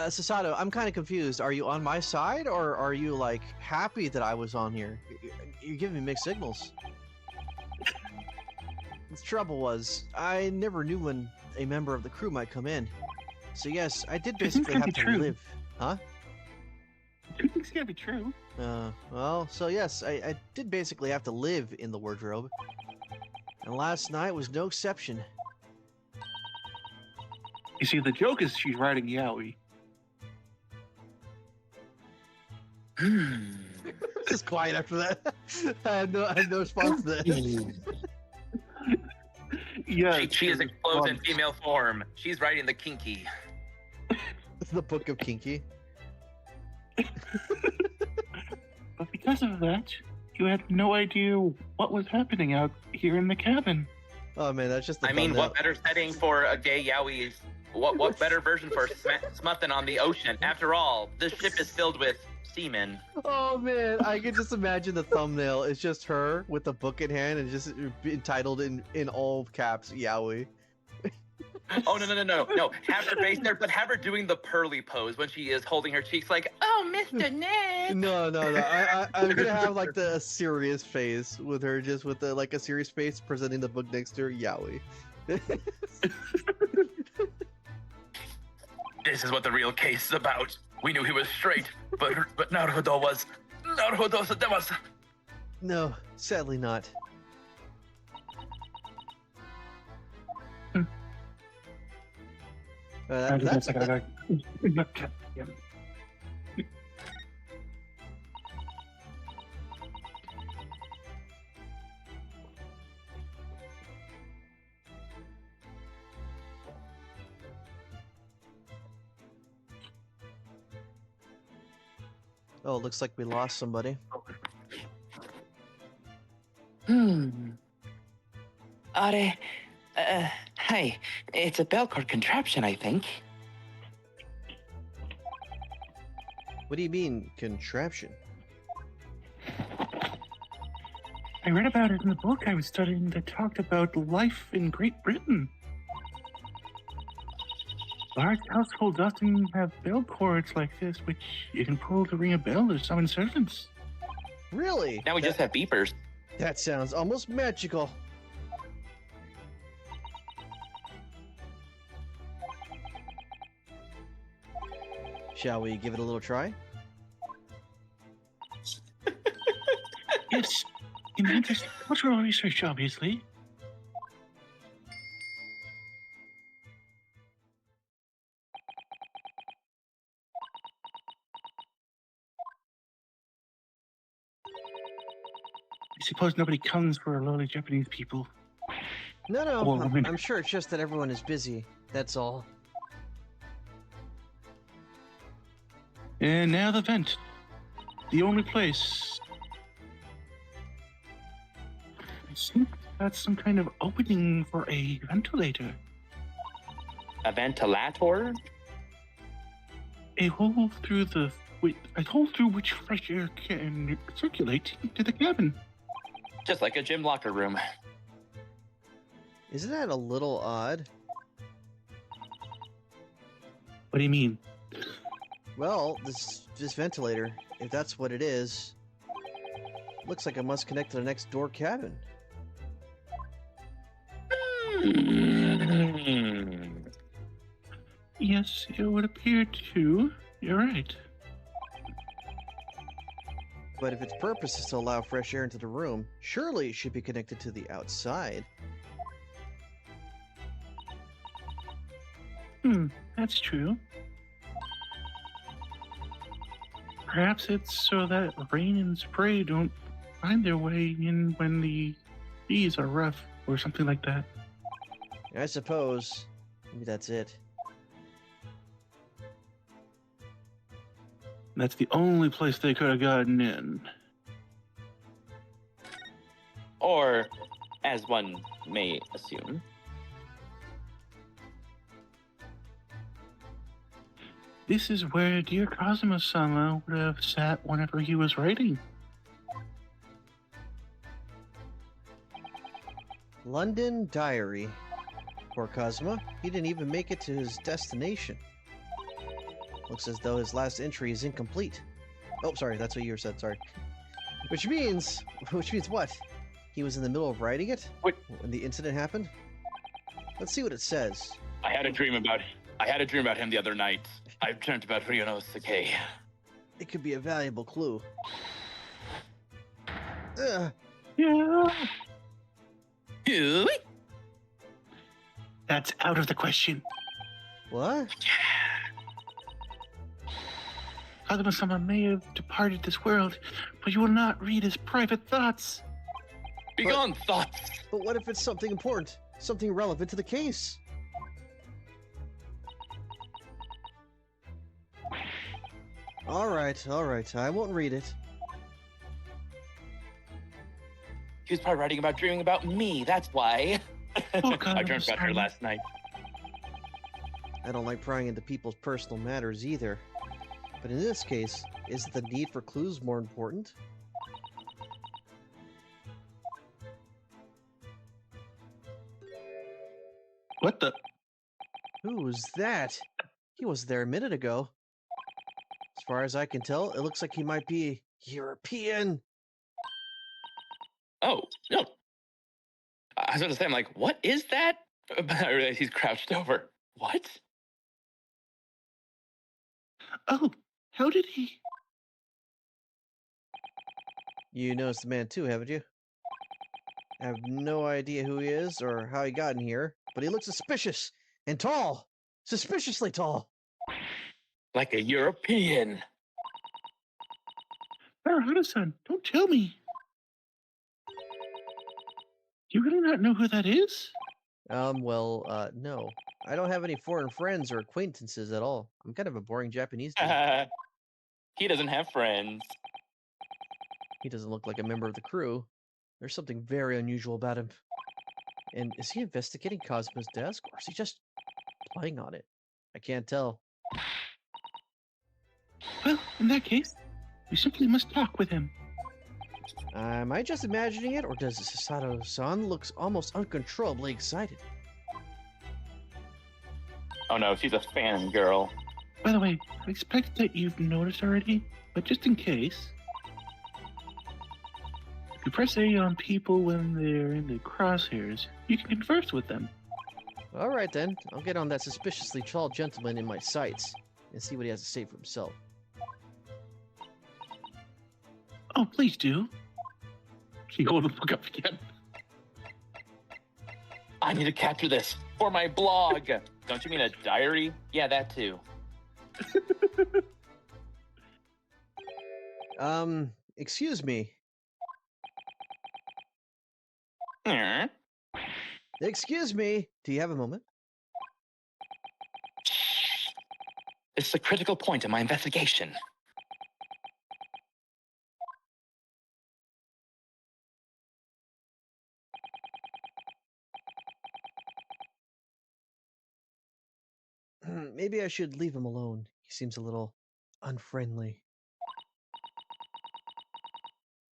Sasato, I'm kind of confused. Are you on my side, or are you like happy that I was on here? You're giving me mixed signals. The trouble was, I never knew when a member of the crew might come in. So yes, I did Two things basically can have be to true. live. Huh? Two things can't be true. Well, so yes, I did basically have to live in the wardrobe. And last night was no exception. You see, the joke is she's writing yaoi. Just quiet after that. I had no response to that. Yeah, She is exposed in female form. She's writing the kinky. The Book of Kinky. But because of that, you had no idea what was happening out here in the cabin. Oh man, that's just the I mean, thumbnail. what better setting for a gay yaoi? What better version for smuthing on the ocean? After all, this ship is filled with seamen. Oh man, I can just imagine the thumbnail. It's just her with the book in hand and just entitled in all caps, Yaoi. Oh no! Have her face there, but have her doing the pearly pose when she is holding her cheeks, like, "Oh, Mr. Ned." No. I'm gonna have like the serious face with her, just with the like a serious face presenting the book next to her, Yaoi. This is what the real case is about. We knew he was straight, but Naruto was. No, sadly not. That's Oh, looks like we lost somebody. Hi. It's a Belcourt contraption, I think. What do you mean, contraption? I read about it in the book I was studying that talked about life in Great Britain. Large households often have bell cords like this, which you can pull to ring a bell or summon servants. Really? Now we just have beepers. That sounds almost magical. Shall we give it a little try? Yes, in the interest of cultural research, obviously. I suppose nobody comes for lowly Japanese people. No, Or women. I'm sure it's just that everyone is busy. That's all. And now the vent. The only place. I think that's some kind of opening for a ventilator. A ventilator? A hole through which fresh air can circulate into the cabin. Just like a gym locker room. Isn't that a little odd? What do you mean? Well, this ventilator, if that's what it is, looks like it must connect to the next door cabin. Yes, it would appear to. You're right. But if its purpose is to allow fresh air into the room, surely it should be connected to the outside. That's true. Perhaps it's so that rain and spray don't find their way in when the seas are rough or something like that. I suppose. Maybe that's it. That's the only place they could have gotten in. Or, as one may assume. This is where dear Kazuma-sama would have sat whenever he was writing. London Diary. Poor Kazuma. He didn't even make it to his destination. Looks as though his last entry is incomplete. Oh, sorry, that's what you said, sorry. Which means what? He was in the middle of writing it? Wait. When the incident happened? Let's see what it says. I had a dream about him the other night. I've dreamt about Ryonosuke. It could be a valuable clue. Ugh. Yeah. That's out of the question. What? Kazuma-sama may have departed this world, but you will not read his private thoughts. Begone, thoughts! But what if it's something important? Something relevant to the case? Alright, I won't read it. He was probably dreaming about me, that's why. Oh, God, I dreamt about her last night. I don't like prying into people's personal matters either. But in this case, isn't the need for clues more important? What the? Who was that? He was there a minute ago. As far as I can tell, it looks like he might be European. Oh, no. I was about to say, I'm like, what is that? But I realized he's crouched over. What? Oh, how did he? You noticed the man too, haven't you? I have no idea who he is or how he got in here, but he looks suspicious and tall. Suspiciously tall. Like a European. Naruto-san, don't tell me. You really not know who that is? No. I don't have any foreign friends or acquaintances at all. I'm kind of a boring Japanese dude. He doesn't have friends. He doesn't look like a member of the crew. There's something very unusual about him. And is he investigating Cosmo's desk, or is he just playing on it? I can't tell. Well, in that case, we simply must talk with him. Am I just imagining it, or does Sasato-san looks almost uncontrollably excited? Oh no, she's a fangirl. By the way, I expect that you've noticed already, but just in case, if you press A on people when they're in the crosshairs, you can converse with them. Alright then, I'll get on that suspiciously tall gentleman in my sights and see what he has to say for himself. Oh, please do. She hold the book up again. I need to capture this for my blog. Don't you mean a diary? Yeah, that too. Excuse me. Hmm. Excuse me. Do you have a moment? It's a critical point in my investigation. Maybe I should leave him alone. He seems a little unfriendly.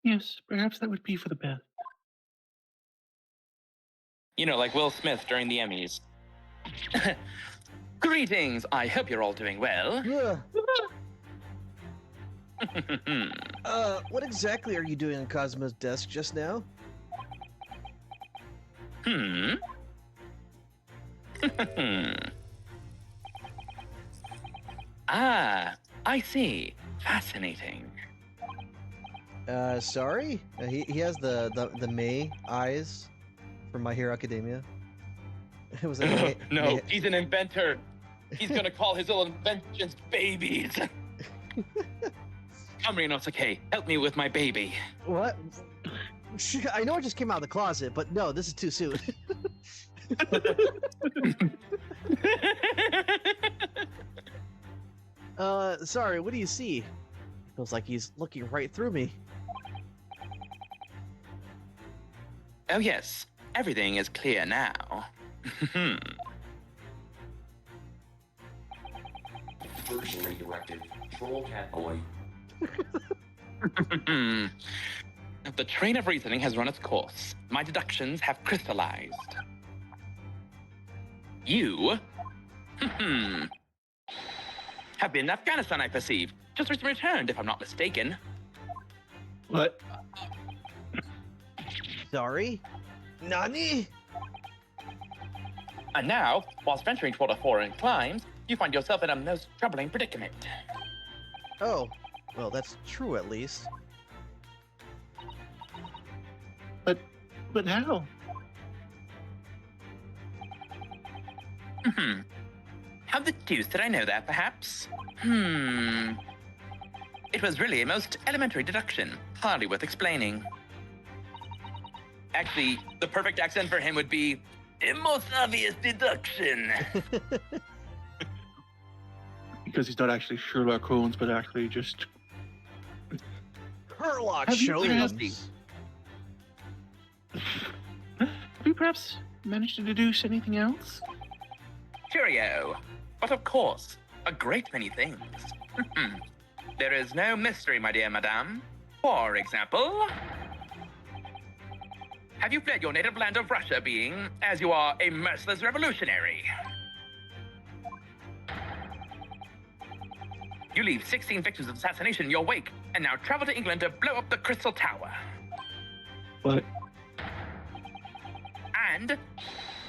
Yes, perhaps that would be for the best. You know, like Will Smith during the Emmys. Greetings. I hope you're all doing well. What exactly are you doing on Cosmo's desk just now? Ah, I see. Fascinating. Sorry? He has the May eyes from My Hero Academia. It was like May, No, May- he's an inventor. He's gonna call his little inventions babies. Come, Rinosuke, help me with my baby. What? I know it just came out of the closet, but no, this is too soon. Sorry, what do you see? Feels like he's looking right through me. Oh yes, everything is clear now. Version redirected. Troll cat boy. The train of reasoning has run its course. My deductions have crystallized. You have been in Afghanistan, I perceive. Just recently returned, if I'm not mistaken. What? Sorry? Nani? And now, whilst venturing toward a foreign climes, you find yourself in a most troubling predicament. Oh, well, that's true at least. But how? How the deuce did I know that, perhaps? It was really a most elementary deduction, hardly worth explaining. Actually, the perfect accent for him would be a most obvious deduction. Because he's not actually Sherlock Holmes, but actually just... Herlock Have you Sholmes. Have you perhaps managed to deduce anything else? Curio. But of course, a great many things. There is no mystery, my dear madame. For example, have you fled your native land of Russia, being, as you are, a merciless revolutionary? You leave 16 victims of assassination in your wake, and now travel to England to blow up the Crystal Tower. What? And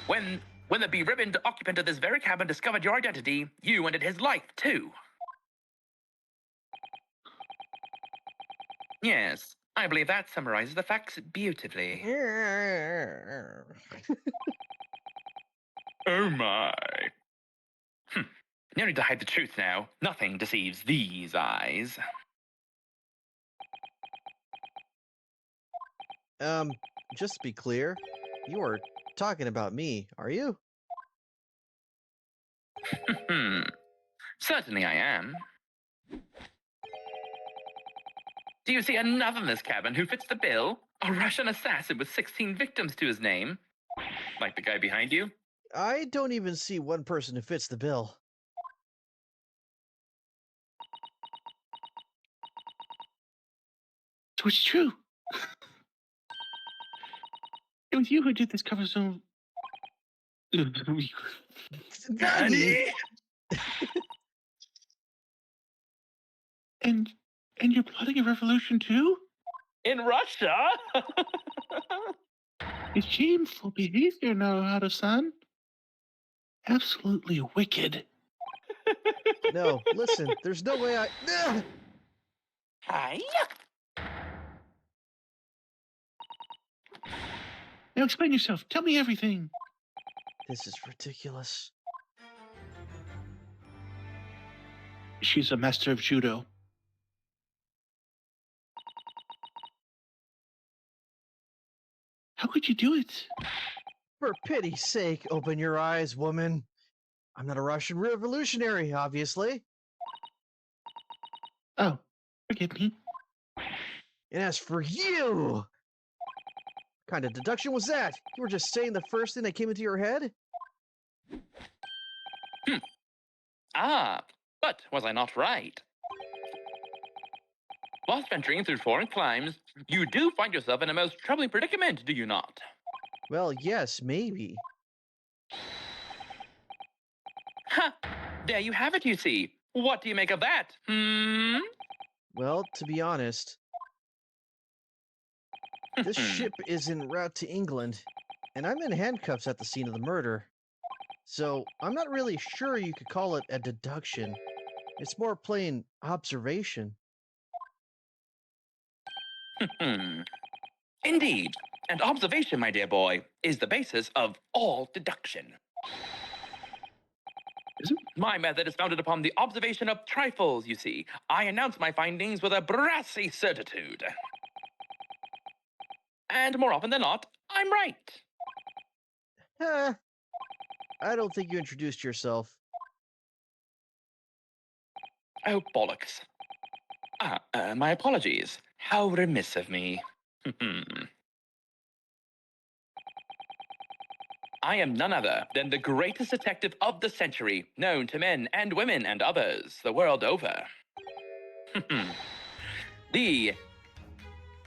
when the beribboned occupant of this very cabin discovered your identity, you ended his life too. Yes, I believe that summarizes the facts beautifully. Oh my. No need to hide the truth now. Nothing deceives these eyes. Just to be clear, you are talking about me, are you? Certainly I am. Do you see another in this cabin who fits the bill? A Russian assassin with 16 victims to his name? Like the guy behind you? I don't even see one person who fits the bill. So it's true. It was you who did this cover zone. Nani? And you're plotting a revolution too? In Russia? It's shameful behavior now, Hada-san. Absolutely wicked. No, listen, there's no way I... Ugh! Hi. Now explain yourself. Tell me everything. This is ridiculous. She's a master of judo. How could you do it? For pity's sake, open your eyes, woman. I'm not a Russian revolutionary, obviously. Oh, forgive me. And as for you, what kind of deduction was that? You were just saying the first thing that came into your head? Ah, but was I not right? Whilst venturing through foreign climes, you do find yourself in a most troubling predicament, do you not? Well, yes, maybe. Ha! There you have it, you see. What do you make of that? Well, to be honest, this ship is en route to England, and I'm in handcuffs at the scene of the murder. So, I'm not really sure you could call it a deduction. It's more plain observation. Indeed. And observation, my dear boy, is the basis of all deduction. Is it? My method is founded upon the observation of trifles, you see. I announce my findings with a brassy certitude. And more often than not, I'm right. Huh. I don't think you introduced yourself. Oh, bollocks. My apologies. How remiss of me. I am none other than the greatest detective of the century, known to men and women and others the world over. The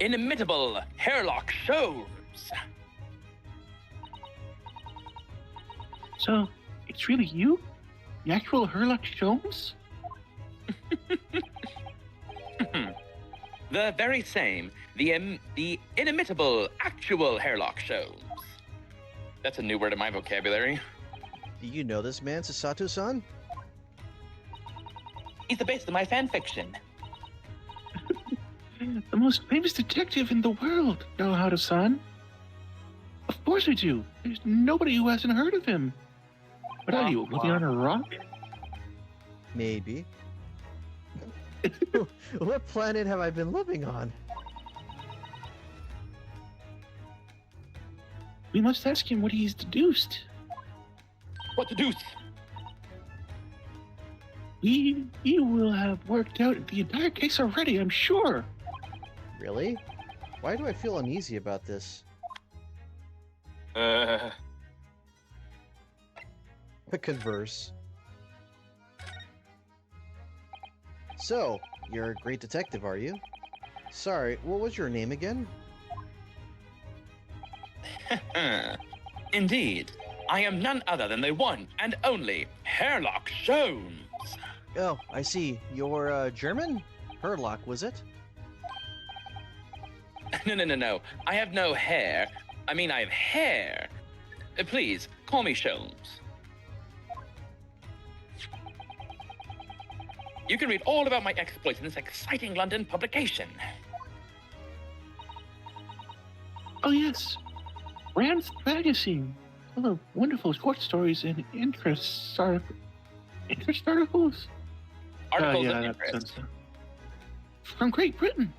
inimitable Hairlock Shows. So, it's really you? The actual Herlock Sholmes? The very same. The inimitable actual Hairlock Shows. That's a new word in my vocabulary. Do you know this man, Sasato-san? He's the base of my fan fiction. The most famous detective in the world, Naruto-san. Of course I do. There's nobody who hasn't heard of him. What are you, living on a rock? Maybe. What planet have I been living on? We must ask him what he's deduced. What the deuce? He will have worked out the entire case already, I'm sure. Really? Why do I feel uneasy about this? Converse. So, you're a great detective, are you? Sorry, what was your name again? Indeed. I am none other than the one and only Hairlock Sholmes. Oh, I see. You're, German? Herlock, was it? No. I have no hair. I mean, I have hair. Please, call me Sholmes. You can read all about my exploits in this exciting London publication. Oh yes, Rand's magazine, full of wonderful short stories and interest articles. Articles yeah, of that interest. sounds so. From Great Britain.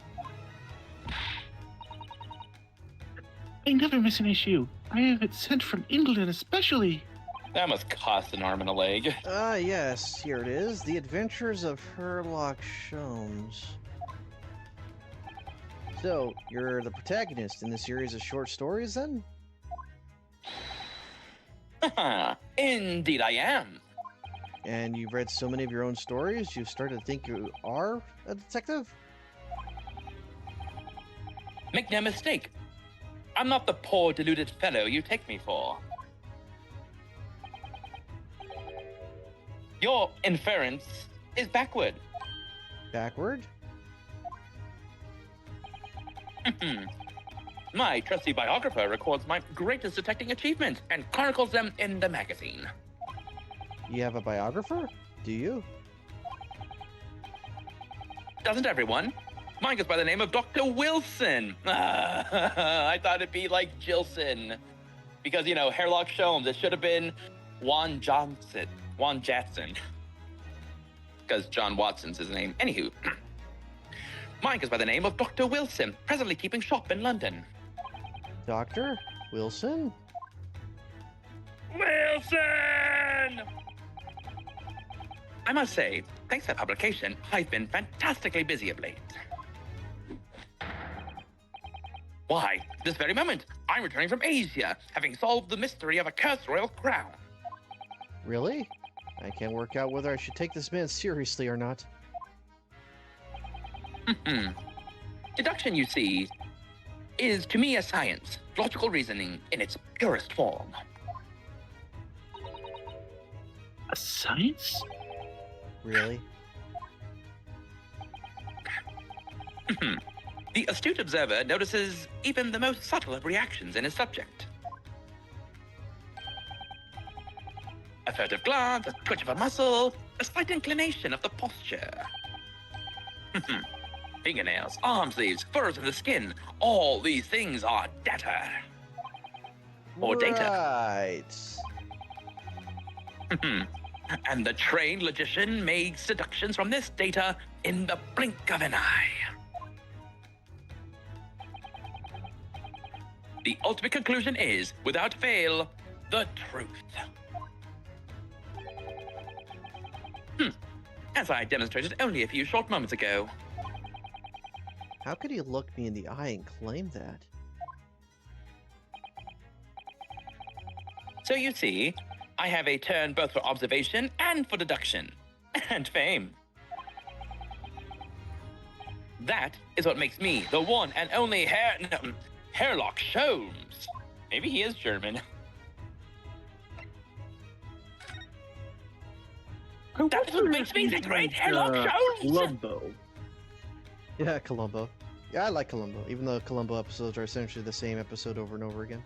I never miss an issue. I have it sent from England especially. That must cost an arm and a leg. Ah, yes, here it is. The Adventures of Herlock Sholmes. So, you're the protagonist in the series of short stories, then? Indeed I am. And you've read so many of your own stories, you've started to think you are a detective? Make no mistake. I'm not the poor deluded fellow you take me for. Your inference is backward. Backward? My trusty biographer records my greatest detecting achievements and chronicles them in the magazine. You have a biographer? Do you? Doesn't everyone? Mine goes by the name of Dr. Wilson. I thought it'd be like Jilson. Because, Hairlock Sholmes, it should have been Juan Jatson. Because John Watson's his name. Anywho. Mine goes by the name of Dr. Wilson, presently keeping shop in London. Doctor? Wilson? Wilson! I must say, thanks to that publication, I've been fantastically busy of late. Why, this very moment, I'm returning from Asia, having solved the mystery of a cursed royal crown. Really? I can't work out whether I should take this man seriously or not. Deduction, you see. is to me a science, logical reasoning in its purest form. A science? Really? The astute observer notices even the most subtle of reactions in his subject. A furtive glance, a twitch of a muscle, a slight inclination of the posture. Fingernails, arm sleeves, furs of the skin, all these things are data. Or data. Right. And the trained logician makes deductions from this data in the blink of an eye. The ultimate conclusion is, without fail, the truth. As I demonstrated only a few short moments ago. How could he look me in the eye and claim that? So you see, I have a turn both for observation and for deduction. And fame. That is what makes me the one and only Hairlock Sholmes. Maybe he is German. That's what makes me the great Hairlock Sholmes! Columbo. Yeah, Columbo. Yeah, I like Columbo, even though Columbo episodes are essentially the same episode over and over again.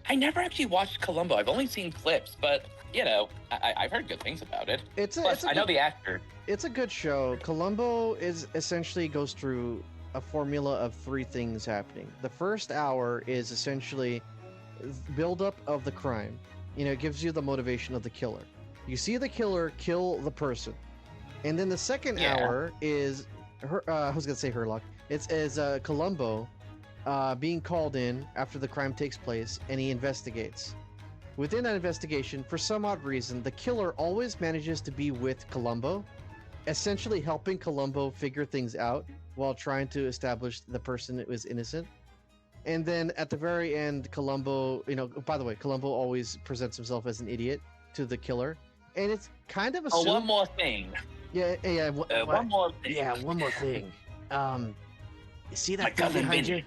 I never actually watched Columbo. I've only seen clips, but, you know, I've heard good things about it. Plus, I know the actor. It's a good show. Columbo is essentially goes through a formula of 3 things happening. The first hour is essentially build-up of the crime. You know, it gives you the motivation of the killer. You see the killer kill the person. And then the second hour is, I was going to say Herlock. It's Columbo being called in after the crime takes place, and he investigates. Within that investigation, for some odd reason, the killer always manages to be with Columbo, essentially helping Columbo figure things out while trying to establish the person that was innocent. And then at the very end, Columbo, you know, by the way, Columbo always presents himself as an idiot to the killer. And it's kind of assumed... Oh, one more thing. Yeah. One more thing. Yeah, one more thing. You see that My thing cousin behind Vinny. you?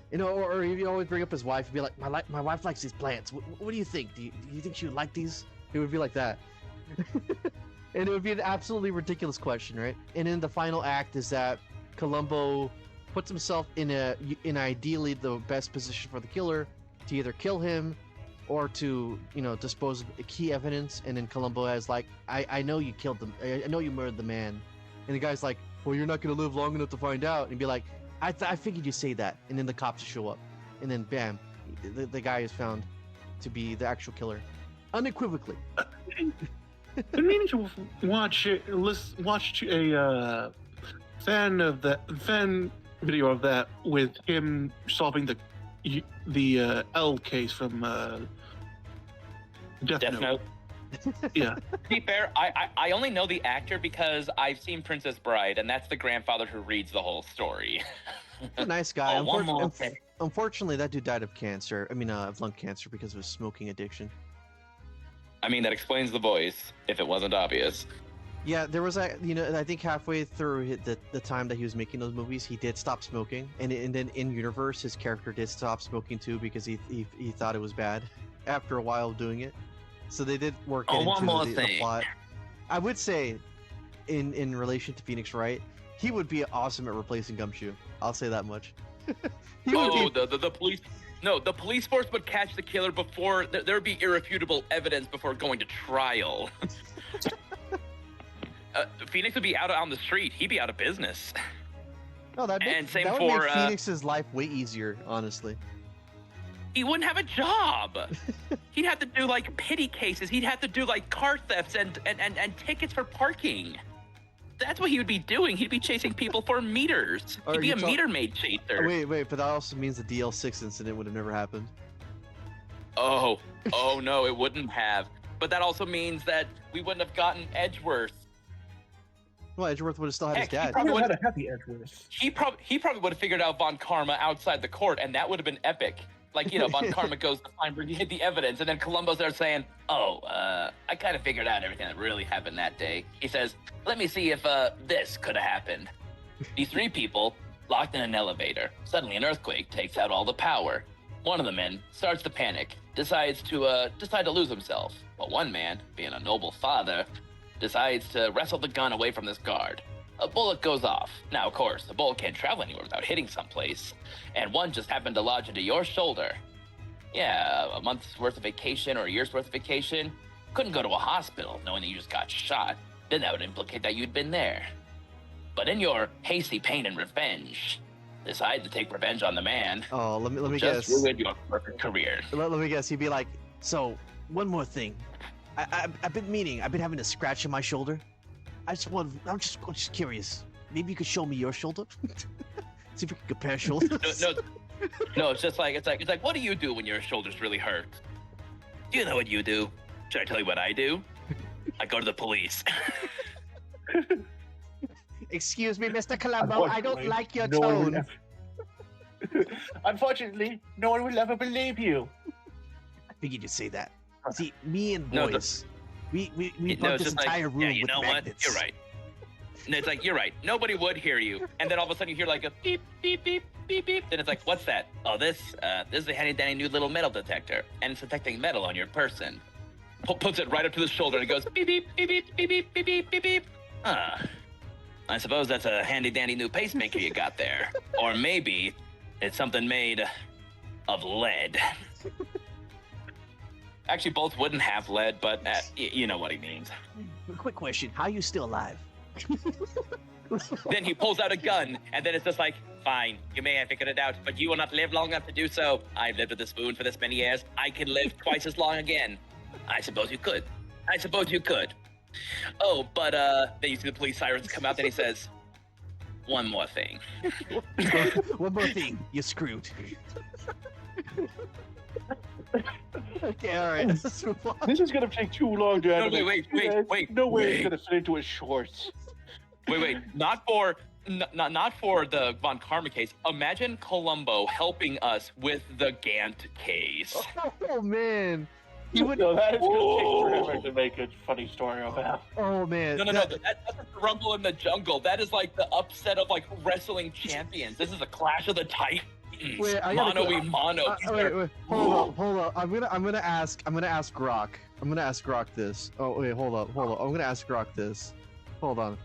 You know, or you always bring up his wife and be like, my wife likes these plants. What do you think? Do you think she would like these? It would be like that. And it would be an absolutely ridiculous question, right? And then the final act is that Columbo puts himself in ideally the best position for the killer to either kill him or to, you know, dispose of key evidence. And then Columbo has like, I know you killed them. I know you murdered the man. And the guy's like, well, you're not going to live long enough to find out. And he'd be like, I figured you'd say that. And then the cops show up. And then bam, the guy is found to be the actual killer. Unequivocally. Been meaning to watch a fan video of that with him solving the L case from Death Note. Yeah. To be fair, I only know the actor because I've seen Princess Bride, and that's the grandfather who reads the whole story. He's a nice guy. Oh, one more thing. Unfortunately, that dude died of cancer. I mean, of lung cancer because of his smoking addiction. I mean, that explains the voice, if it wasn't obvious. Yeah, there was I think halfway through the time that he was making those movies, he did stop smoking, and then in universe, his character did stop smoking too because he thought it was bad after a while of doing it. So they did work it into the plot. I would say, in relation to Phoenix Wright, he would be awesome at replacing Gumshoe. I'll say that much. The police. No, the police force would catch the killer before there would be irrefutable evidence before going to trial. Phoenix would be out on the street. He'd be out of business. No, that would make Phoenix's life way easier, honestly. He wouldn't have a job. He'd have to do like pity cases. He'd have to do like car thefts and tickets for parking. That's what he would be doing. He'd be chasing people for meters. He'd be a meter maid chaser. Wait, but that also means the DL6 incident would have never happened. Oh no, it wouldn't have. But that also means that we wouldn't have gotten Edgeworth. Well, Edgeworth would have still had his dad. He probably had a happy Edgeworth. He probably would have figured out Von Karma outside the court, and that would have been epic. Like, you know, Von Karma goes to find where he hid the evidence, and then Columbo's there saying, I kind of figured out everything that really happened that day. He says, let me see if this could have happened. These 3 people, locked in an elevator. Suddenly, an earthquake takes out all the power. One of the men starts to panic, decides to lose himself. But one man, being a noble father, decides to wrestle the gun away from this guard. A bullet goes off. Now, of course, a bullet can't travel anywhere without hitting someplace, and one just happened to lodge into your shoulder. Yeah, a month's worth of vacation or a year's worth of vacation. Couldn't go to a hospital knowing that you just got shot. Then that would implicate that you'd been there. But in your hasty pain and revenge, decide to take revenge on the man. Oh, let me just guess. ruined your perfect career. Let me guess. He'd be like, so one more thing. I've been having a scratch on my shoulder. I'm just curious. Maybe you could show me your shoulder. See if we can compare shoulders. No, it's like, what do you do when your shoulder's really hurt? Do you know what you do? Should I tell you what I do? I go to the police. Excuse me, Mr. Columbo, I don't like your no one will tone. Unfortunately, no one will ever believe you. I figured you'd say that. See, me and No, boys, we No, built it's this just entire like, room yeah, you with know magnets. what? You're right. And it's like, you're right. Nobody would hear you. And then all of a sudden you hear like a beep, beep, beep, beep, beep. Then it's like, what's that? Oh, this is a handy dandy new little metal detector. And it's detecting metal on your person. Puts it right up to the shoulder and it goes beep, beep, beep, beep, beep, beep, beep, beep, beep, beep. I suppose that's a handy dandy new pacemaker you got there. Or maybe it's something made of lead. Actually, both wouldn't have lead, but you know what he means. Quick question, how are you still alive? Then he pulls out a gun, and then it's just like, fine, you may have figured it out, but you will not live long enough to do so. I've lived with this spoon for this many years. I can live twice as long again. I suppose you could. Oh, but then you see the police sirens come out, then he says, one more thing. One more thing, you're screwed. Okay, all right, let's move on. This is gonna take too long to No, animate. wait. No way wait. it's gonna fit into his shorts. Wait, not for the Von Karma case. Imagine Columbo helping us with the Gant case. Oh man, you would. No, that is gonna take forever to make a funny story of that. Oh man. No, that's a rumble in the jungle. That is like the upset of like wrestling champions. This is a clash of the titans. Wait, I gotta Mono go- y mono. Wait, hold up. I'm gonna ask Grok. I'm gonna ask Grok this. Oh wait, hold up. I'm gonna ask Grok this. Hold on.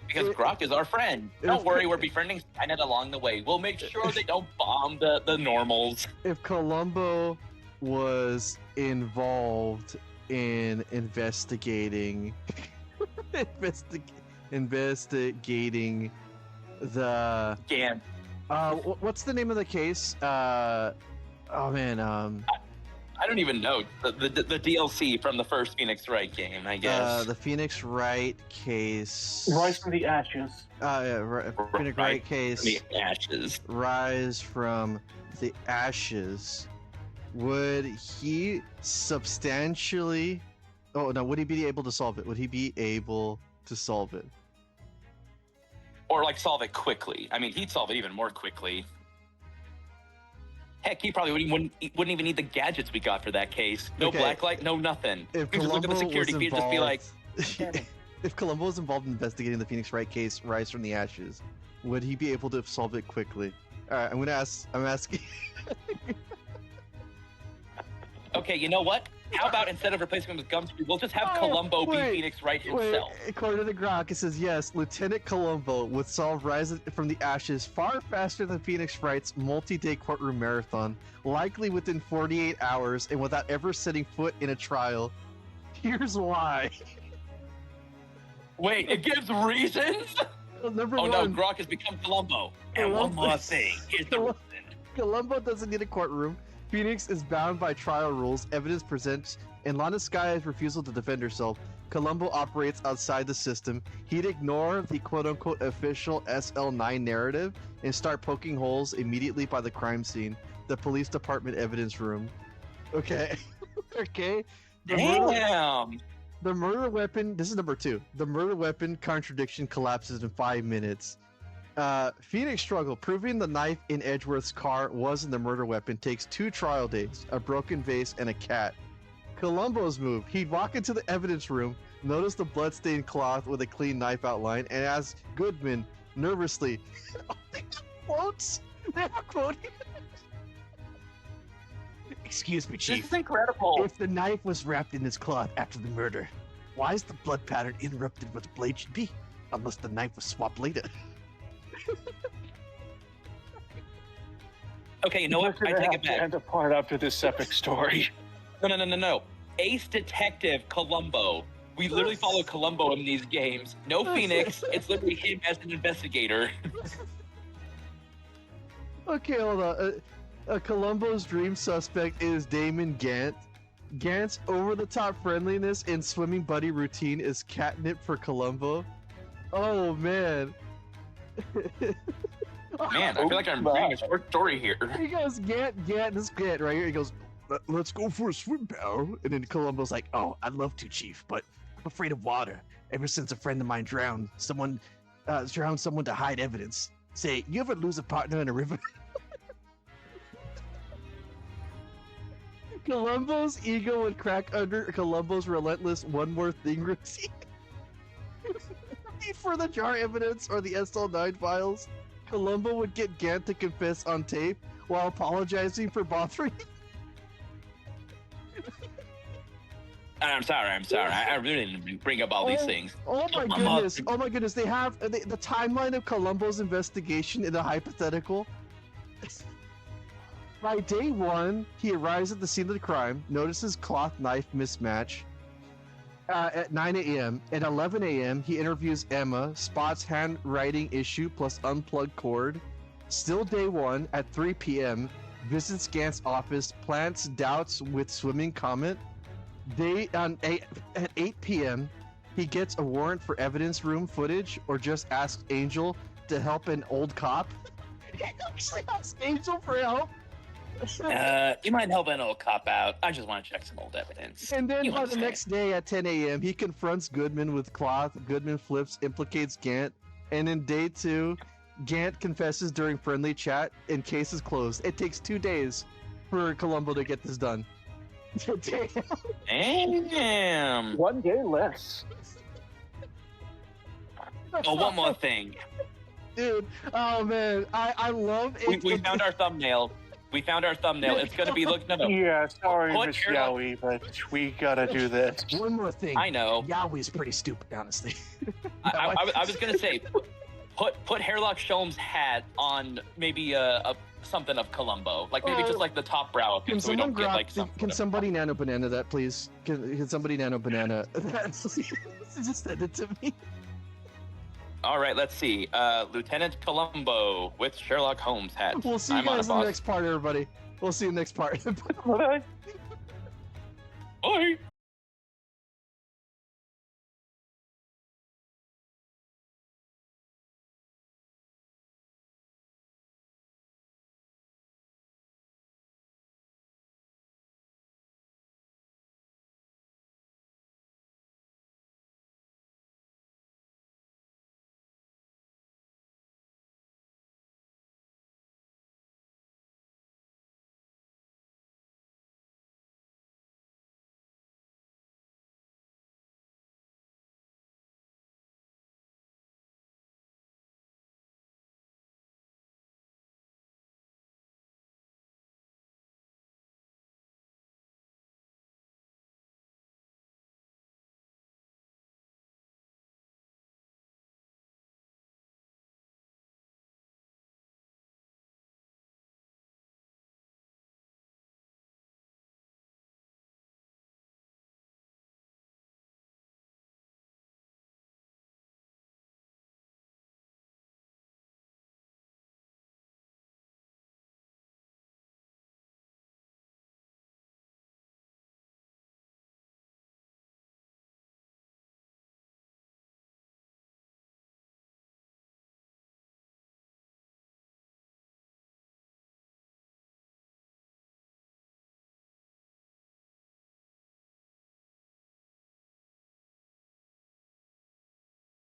Because Grok is our friend. Don't worry, we're befriending Skynet along the way. We'll make sure they don't bomb the normals. If Columbo was involved in investigating the Gant. what's the name of the case? Oh man, I don't even know. The DLC from the first Phoenix Wright game, I guess. the Phoenix Wright case. Rise from the ashes. Phoenix Wright case. The ashes. Rise from the ashes. Would he substantially? Oh no! Would he be able to solve it? Would he be able to solve it? Or like solve it quickly. I mean, he'd solve it even more quickly. Heck, he probably wouldn't even need the gadgets we got for that case. No Okay. blacklight, no nothing. If You just look at the Columbo security was feed, just be like, involved- if Columbo was involved in investigating the Phoenix Wright case, Rise from the Ashes, would he be able to solve it quickly? All right, I'm asking. okay, you know what? How about instead of replacing him with Gumshoe, we'll just have Columbo be wait, Phoenix Wright Wait, himself. according to Grok, it says yes. Lieutenant Columbo would solve Rise from the Ashes far faster than Phoenix Wright's multi-day courtroom marathon, likely within 48 hours and without ever setting foot in a trial. Here's why. Wait, it gives reasons? Number Oh one, no, Grok has become Columbo. And one Columbo- more thing. Here's the reason. Columbo doesn't need a courtroom. Phoenix is bound by trial rules, evidence presents, and Lana Sky's refusal to defend herself. Columbo operates outside the system. He'd ignore the quote-unquote official SL9 narrative and start poking holes immediately by the crime scene, the police department evidence room. Okay. Okay. Damn. The murder weapon, this is number 2. The murder weapon contradiction collapses in 5 minutes. Phoenix struggle proving the knife in Edgeworth's car wasn't the murder weapon takes 2 trial days, a broken vase, and a cat. Columbo's move, he'd walk into the evidence room, notice the bloodstained cloth with a clean knife outline, and ask Goodman, nervously. They have quotes. They have quoting. Excuse me, This Chief. is incredible. If the knife was wrapped in his cloth after the murder, why is the blood pattern interrupted where the blade should be? Unless the knife was swapped later. Okay, you know what? I take it back. End apart after this epic story. No. Ace Detective Columbo. We literally follow Columbo in these games. No Phoenix. It's literally him as an investigator. Okay, hold on. Columbo's dream suspect is Damon Gant. Gant's over-the-top friendliness and swimming buddy routine is catnip for Columbo. Oh, man. Man, I feel like I'm reading a short story here. He goes, Gant, this is Gant right here. He goes, let's go for a swim, pal. And then Columbo's like, oh, I'd love to, Chief, but I'm afraid of water. Ever since a friend of mine drowned someone to hide evidence. Say, you ever lose a partner in a river? Columbo's ego would crack under Columbo's relentless one more thing routine. For the jar evidence or the SL9 files, Columbo would get Gant to confess on tape while apologizing for bothering him. I'm sorry. I really didn't bring up all these things. Oh my goodness! They have the timeline of Columbo's investigation in a hypothetical. By day 1, he arrives at the scene of the crime, notices cloth knife mismatch. At 9 a.m. At 11 a.m., he interviews Emma, spots handwriting issue plus unplugged cord. Still day 1, at 3 p.m., visits Gant's office, plants doubts with swimming comment. At 8 p.m., he gets a warrant for evidence room footage or just asks Angel to help an old cop. He actually asks Angel for help. You might help an old cop out. I just want to check some old evidence. And then You by the understand. next day at 10 a.m., he confronts Goodman with cloth. Goodman flips, implicates Gant. And in day 2, Gant confesses during friendly chat and case is closed. It takes 2 days for Columbo to get this done. Damn. 1 day less. Oh, one more thing. Dude, oh man, I love it. We found our thumbnail. It's gonna be look. No. Yeah, sorry, Put Miss Sherlock- Yowie, but we gotta do this. One more thing. I know. Yahweh's pretty stupid, honestly. I was gonna say, put Hairlock Sholmes' hat on maybe something of Columbo, like maybe just like the top brow of him, Can so we don't someone get like some. Can somebody nano banana that, please? Can somebody nano banana? Just send it to me. All right, let's see. Lieutenant Columbo with Sherlock Holmes hat. We'll see you I'm on guys a in the boss. next part, everybody. We'll see you next part. Bye. Bye.